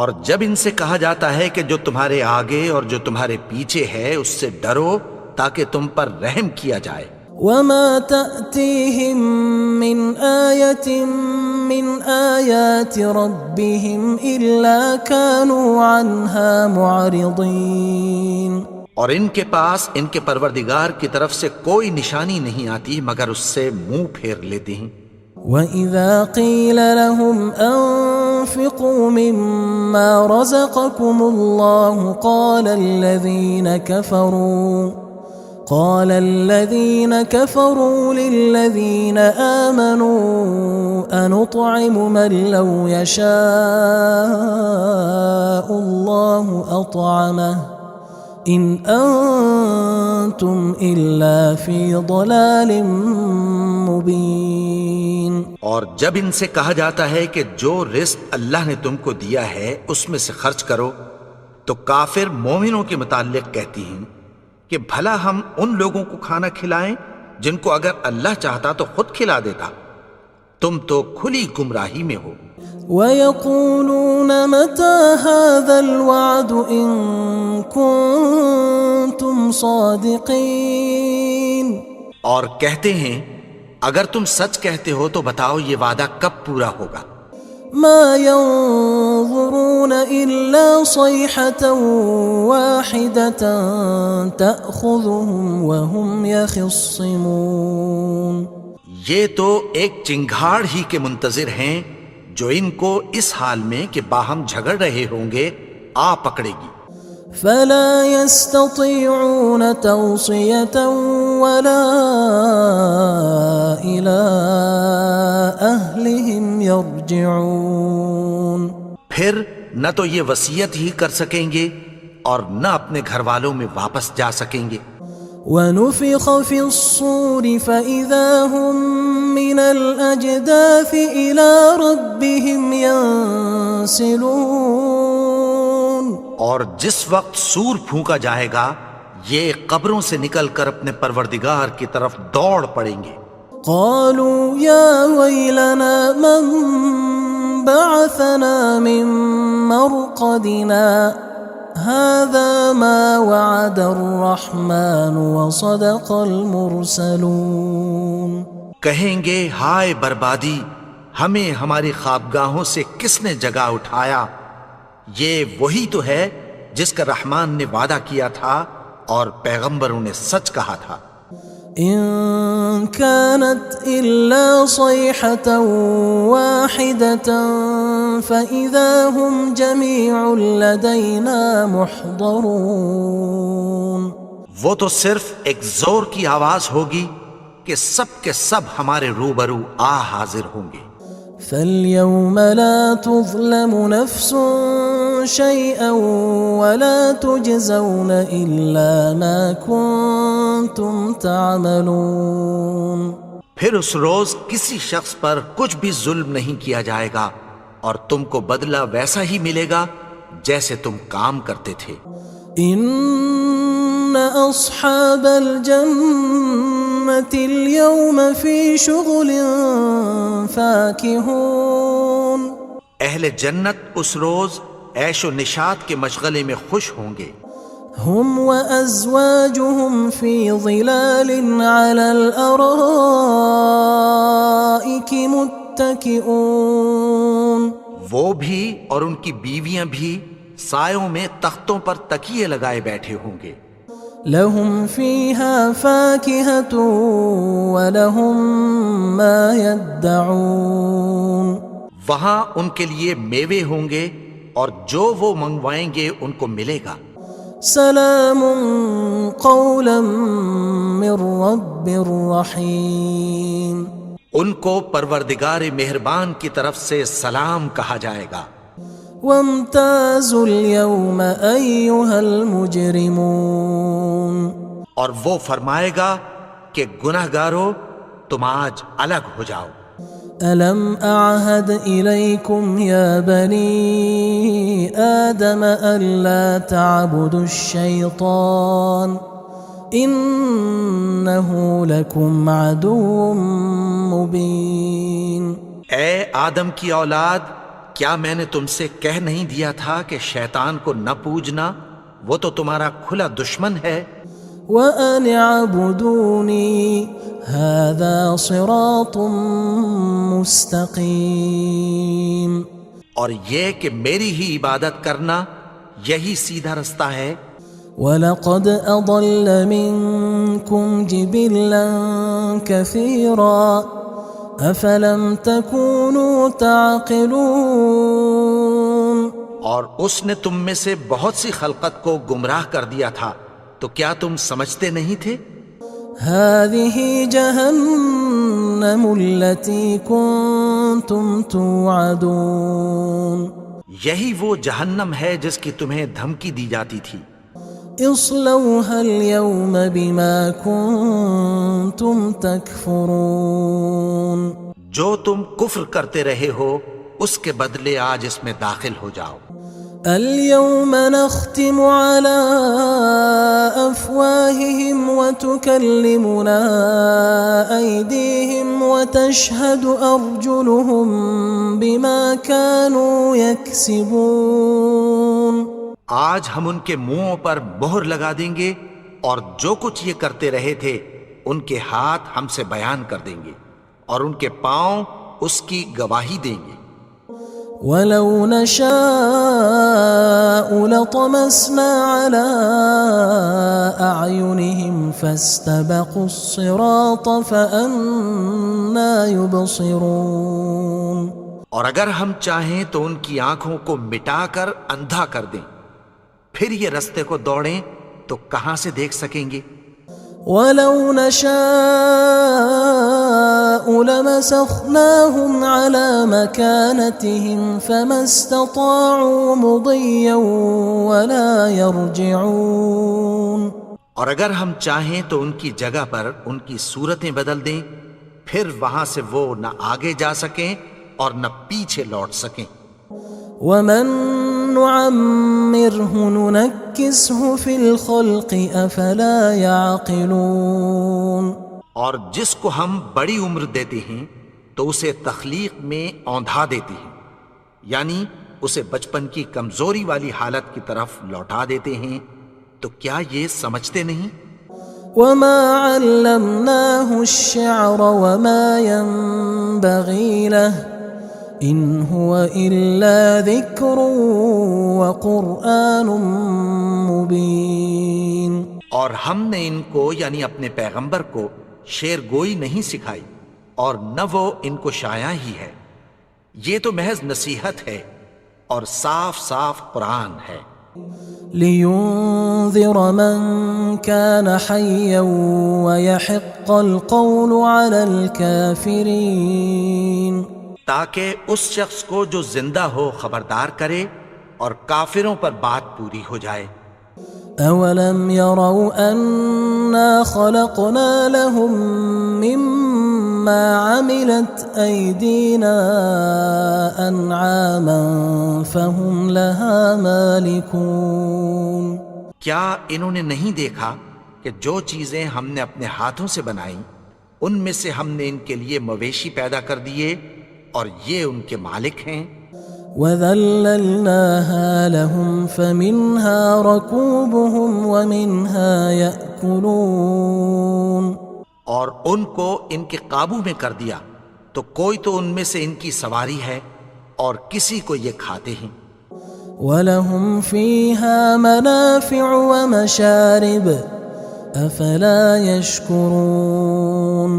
Speaker 2: اور جب ان سے کہا جاتا ہے کہ جو تمہارے آگے اور جو تمہارے پیچھے ہے اس سے ڈرو تاکہ تم پر رحم کیا جائے.
Speaker 1: وَمَا تَأْتِيهِم مِّنْ آيَةٍ مِّنْ آيَاتِ رَبِّهِمْ إِلَّا كَانُوا عَنْهَا مُعْرِضِينَ.
Speaker 2: اور ان کے پاس ان کے پروردگار کی طرف سے کوئی نشانی نہیں آتی مگر اس سے منہ پھیر لیتے ہیں.
Speaker 1: وَإِذَا قِيلَ لَهُمْ أَنفِقُوا مِمَّا رَزَقَكُمُ اللَّهُ قَالَ الَّذِينَ كَفَرُوا لِلَّذِينَ آمَنُوا أَنُطْعِمُ مَن لَّوْ يَشَاءُ اللَّهُ أَطْعَمَهُ إن أنتم إلا في ضلال مبين.
Speaker 2: اور جب ان سے کہا جاتا ہے کہ جو رزق اللہ نے تم کو دیا ہے اس میں سے خرچ کرو، تو کافر مومنوں کے متعلق کہتی ہیں کہ بھلا ہم ان لوگوں کو کھانا کھلائیں جن کو اگر اللہ چاہتا تو خود کھلا دیتا، تم تو کھلی گمراہی میں ہو.
Speaker 1: وَيَقُولُونَ مَتَى هَذَا الْوَعْدُ إِن كُنتُمْ صَادِقِينَ.
Speaker 2: اور کہتے ہیں اگر تم سچ کہتے ہو تو بتاؤ یہ وعدہ کب پورا ہوگا.
Speaker 1: مَا يَنظُرُونَ إِلَّا صَيْحَةً وَاحِدَةً تَأْخُذُهُمْ وَهُمْ يَخِصِّمُونَ.
Speaker 2: یہ تو ایک چنگھاڑ ہی کے منتظر ہیں جو ان کو اس حال میں کہ باہم جھگڑ رہے ہوں گے آ پکڑے گی.
Speaker 1: فَلَا يَسْتَطِيعُونَ تَوْصِيَةً وَلَا إِلَىٰ أَهْلِهِمْ يَرْجِعُونَ.
Speaker 2: پھر نہ تو یہ وصیت ہی کر سکیں گے اور نہ اپنے گھر والوں میں واپس جا سکیں گے.
Speaker 1: وَنُفِخَ فِي الصُّورِ فَإِذَا هُم مِّنَ الْأَجْدَاثِ إِلَىٰ رَبِّهِمْ يَنسِلُونَ.
Speaker 2: اور جس وقت سور پھونکا جائے گا یہ قبروں سے نکل کر اپنے پروردگار کی طرف دوڑ پڑیں گے.
Speaker 1: قالوا يا ويلنا من بعثنا من مرقدنا هذا ما وعد الرحمن وصدق المرسلون.
Speaker 2: کہیں گے ہائے بربادی، ہمیں ہماری خوابگاہوں سے کس نے جگا اٹھایا، یہ وہی تو ہے جس کا رحمان نے وعدہ کیا تھا اور پیغمبروں نے سچ کہا تھا.
Speaker 1: إن كانت إلا صيحة واحدة فإذا هم جميع لدينا محضرون.
Speaker 2: وہ تو صرف ایک زور کی آواز ہوگی کہ سب کے سب ہمارے روبرو آ حاضر ہوں گے.
Speaker 1: فَالْيَوْمَ لَا تُظْلَمُ نَفْسٌ شَيْئًا وَلَا تُجْزَوْنَ إِلَّا مَا كُنتُمْ تَعْمَلُونَ.
Speaker 2: پھر اس روز کسی شخص پر کچھ بھی ظلم نہیں کیا جائے گا اور تم کو بدلہ ویسا ہی ملے گا جیسے تم کام کرتے تھے.
Speaker 1: إِنَّ أَصْحَابَ الْجَنَّةِ الْيَوْمَ فِي شُغُلٍ فَاكِهُونَ.
Speaker 2: اہل جنت اس روز عیش و نشاط کے مشغلے میں خوش ہوں گے.
Speaker 1: هم وأزواجهم في ظلال على الأرائك متكئون.
Speaker 2: وہ بھی اور ان کی بیویاں بھی سایوں میں تختوں پر تکیے لگائے بیٹھے ہوں گے.
Speaker 1: لهم فيها فاكهة ولهم ما يدعون.
Speaker 2: وہاں ان کے لیے میوے ہوں گے اور جو وہ منگوائیں گے ان کو ملے گا.
Speaker 1: سلام قولا من رب رحیم.
Speaker 2: ان کو پروردگار مہربان کی طرف سے سلام کہا جائے گا.
Speaker 1: وامتازوا اليوم أيها المجرمون.
Speaker 2: اور وہ فرمائے گا کہ گناہگارو تم آج الگ ہو جاؤ.
Speaker 1: ألم أعهد إليكم يا بني آدم ألا تعبدوا الشيطان إنه لكم عدو مبين.
Speaker 2: اے آدم کی اولاد، کیا میں نے تم سے کہہ نہیں دیا تھا کہ شیطان کو نہ پوجنا، وہ تو تمہارا کھلا دشمن ہے.
Speaker 1: وَأَنِ اعْبُدُونِي هَذَا صِرَاطٌ مُسْتَقِيمٌ.
Speaker 2: اور یہ کہ میری ہی عبادت کرنا یہی سیدھا رستہ ہے.
Speaker 1: وَلَقَدْ أَضَلَّ مِنْكُمْ جِبِلًّا كَثِيرًا أَفَلَمْ تَكُونُوا تَعْقِلُونَ.
Speaker 2: اور اس نے تم میں سے بہت سی خلقت کو گمراہ کر دیا تھا، تو کیا تم سمجھتے نہیں تھے؟
Speaker 1: هذه جهنم التي كنتم توعدون.
Speaker 2: یہی وہ جہنم ہے جس کی تمہیں دھمکی دی جاتی تھی.
Speaker 1: اصلوها اليوم بما كنتم تكفرون
Speaker 2: جو تم کفر کرتے رہے ہو اس کے بدلے آج اس میں داخل ہو جاؤ.
Speaker 1: اليوم نختم على أفواههم وتكلمنا أيديهم وتشهد أرجلهم بما كانوا يكسبون.
Speaker 2: آج ہم ان کے منہوں پر مہر لگا دیں گے اور جو کچھ یہ کرتے رہے تھے ان کے ہاتھ ہم سے بیان کر دیں گے اور ان کے پاؤں اس کی گواہی دیں گے.
Speaker 1: وَلَوْ نَشَاءُ لَطَمَسْنَا عَلَىٰ أَعْيُنِهِمْ فَاسْتَبَقُوا الصِّرَاطَ فَأَنَّىٰ يُبْصِرُونَ.
Speaker 2: اور اگر ہم چاہیں تو ان کی آنکھوں کو مٹا کر اندھا کر دیں، پھر یہ رستے کو دوڑیں تو کہاں سے دیکھ سکیں گے.
Speaker 1: وَلَوْ نَشَاءُ لَمَسَخْنَاهُمْ عَلَىٰ مَكَانَتِهِمْ فَمَا اسْتَطَاعُوا مُضِيًّا وَلَا يَرْجِعُونَ.
Speaker 2: اور اگر ہم چاہیں تو ان کی جگہ پر ان کی صورتیں بدل دیں، پھر وہاں سے وہ نہ آگے جا سکیں اور نہ پیچھے لوٹ سکیں.
Speaker 1: وَمَن نُعَمِّرْهُ نُنَكِّسْهُ فِي الْخَلْقِ أَفَلَا يَعْقِلُونَ.
Speaker 2: اور جس کو ہم بڑی عمر دیتے ہیں تو اسے تخلیق میں اوندھا دیتے ہیں، یعنی اسے بچپن کی کمزوری والی حالت کی طرف لوٹا دیتے ہیں. تو کیا یہ سمجھتے نہیں؟
Speaker 1: وَمَا عَلَّمْنَاهُ الشِّعْرَ وَمَا يَنبَغِي لَهُ إِنْ هُوَ إِلَّا ذِكْرٌ وَقُرْآنٌ مُبِينٌ.
Speaker 2: اور ہم نے ان کو یعنی اپنے پیغمبر کو شعر گوئی نہیں سکھائی اور نہ وہ ان کو شایع ہی ہے، یہ تو محض نصیحت ہے اور صاف صاف قرآن ہے.
Speaker 1: لِيُنذِرَ مَن كَانَ حَيًّا وَيَحِقَّ الْقَوْلُ عَلَى الْكَافِرِينَ.
Speaker 2: تاکہ اس شخص کو جو زندہ ہو خبردار کرے اور کافروں پر بات پوری ہو جائے.
Speaker 1: أَوَلَمْ يَرَوْا أَنَّا خَلَقْنَا لَهُم مِّمَّا عَمِلَتْ أَيْدِينَا أَنْعَامًا فَهُمْ لَهَا مَالِكُونَ.
Speaker 2: کیا انہوں نے نہیں دیکھا کہ جو چیزیں ہم نے اپنے ہاتھوں سے بنائیں ان میں سے ہم نے ان کے لیے مویشی پیدا کر دیے اور یہ ان کے مالک ہیں.
Speaker 1: وَذَلَّلْنَاهَا لَهُمْ فَمِنْهَا رَكُوبُهُمْ وَمِنْهَا يَأْكُلُونَ.
Speaker 2: اور ان کو ان کے قابو میں کر دیا تو کوئی تو ان میں سے ان کی سواری ہے اور کسی کو یہ کھاتے ہیں.
Speaker 1: وَلَهُمْ فِيهَا مَنَافِعُ وَمَشَارِبُ أَفَلَا يَشْكُرُونَ.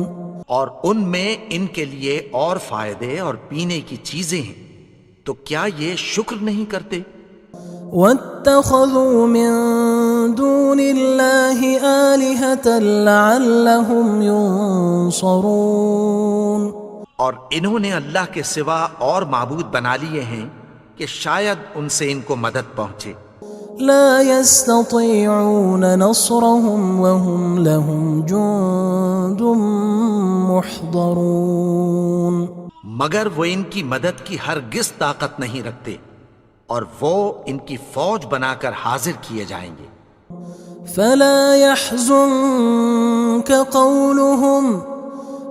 Speaker 2: اور ان میں ان کے لیے اور فائدے اور پینے کی چیزیں ہیں، تو کیا یہ شکر نہیں کرتے؟
Speaker 1: وَاتَّخَذُوا مِن دُونِ اللَّهِ آلِهَةً لَعَلَّهُمْ يُنصَرُونَ.
Speaker 2: اور انہوں نے اللہ کے سوا اور معبود بنا لیے ہیں کہ شاید ان سے ان کو مدد پہنچے.
Speaker 1: لا يستطيعون نصرهم وهم لهم جند محضرون.
Speaker 2: مگر وہ ان کی مدد کی ہرگز طاقت نہیں رکھتے اور وہ ان کی فوج بنا کر حاضر کیے جائیں گے.
Speaker 1: فلا يحزنك قولهم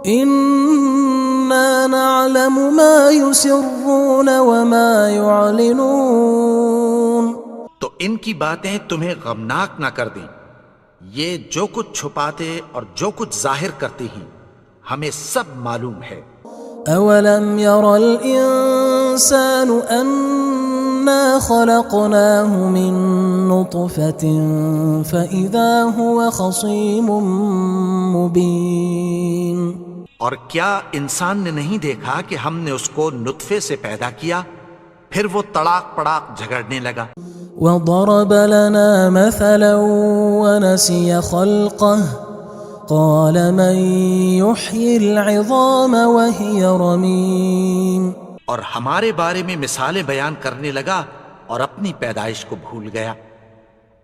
Speaker 1: إنا نعلم ما يسرون وما يعلنون.
Speaker 2: تو ان کی باتیں تمہیں غمناک نہ کر دیں، یہ جو کچھ چھپاتے اور جو کچھ ظاہر کرتے ہیں ہمیں سب معلوم ہے.
Speaker 1: أَوَلَمْ يَرَ الْإِنسَانُ أَنَّا خَلَقْنَاهُ مِن نُّطْفَةٍ فَإِذَا هُوَ خَصِيمٌ مُّبِينٌ.
Speaker 2: اور کیا انسان نے نہیں دیکھا کہ ہم نے اس کو نطفے سے پیدا کیا، پھر وہ تڑاک پڑاک جھگڑنے لگا.
Speaker 1: وَضَرَبَ لَنَا مَثَلًا وَنَسِيَ خَلْقَهُ قَالَ مَن يُحْيِي الْعِظَامَ وَهِيَ رَمِيمٌ.
Speaker 2: اور ہمارے بارے میں مثالیں بیان کرنے لگا اور اپنی پیدائش کو بھول گیا.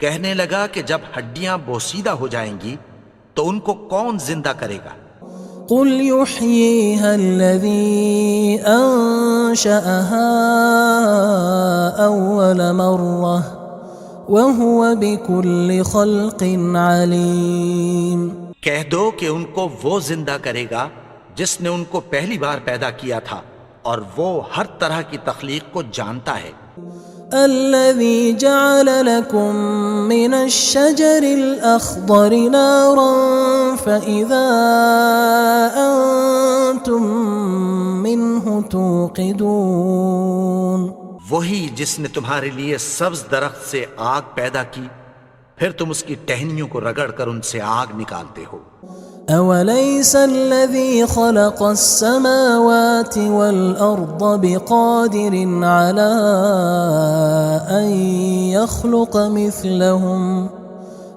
Speaker 2: کہنے لگا کہ جب ہڈیاں بوسیدہ ہو جائیں گی تو ان کو کون زندہ کرے گا؟
Speaker 1: قل يحييها الذي أنشأها أول مرة وهو بكل خلق عليم۔
Speaker 2: کہہ دو کہ ان کو وہ زندہ کرے گا جس نے ان کو پہلی بار پیدا کیا تھا، اور وہ ہر طرح کی تخلیق کو جانتا ہے۔
Speaker 1: الذي جعل لكم من الشجر الأخضر نارا فإذا أنتم منه توقدون۔
Speaker 2: وہی جس نے تمہارے لیے سبز درخت سے آگ پیدا کی، پھر تم اس کی ٹہنیوں کو رگڑ کر ان سے آگ نکالتے ہو۔
Speaker 1: أوليس الذي خلق السماوات والأرض بقادر على أن يخلق مثلهم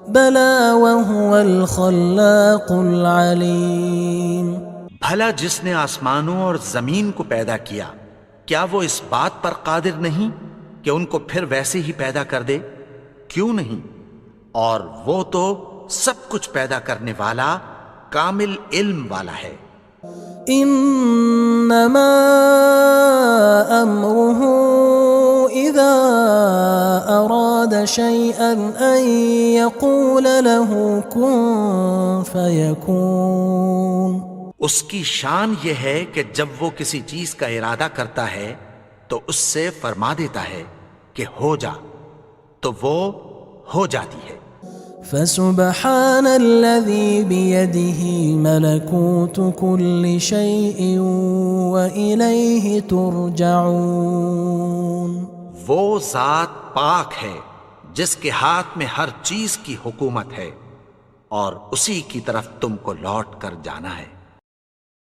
Speaker 1: بلى وهو الخلاق العليم۔
Speaker 2: بھلا جس نے آسمانوں اور زمین کو پیدا کیا، کیا وہ اس بات پر قادر نہیں کہ ان کو پھر ویسے ہی پیدا کر دے؟ کیوں نہیں؟ اور وہ تو سب کچھ پیدا کرنے والا، کامل علم والا ہے۔
Speaker 1: انما امره اذا اراد شيئا ان يقول له كن فيكون۔
Speaker 2: اس کی شان یہ ہے کہ جب وہ کسی چیز کا ارادہ کرتا ہے تو اس سے فرما دیتا ہے کہ ہو جا، تو وہ ہو جاتی ہے۔
Speaker 1: فسبحان الذي بيده ملكوت كل شيء وإليه ترجعون۔
Speaker 2: وہ ذات پاک ہے جس کے ہاتھ میں ہر چیز کی حکومت ہے، اور اسی کی طرف تم کو لوٹ کر جانا ہے۔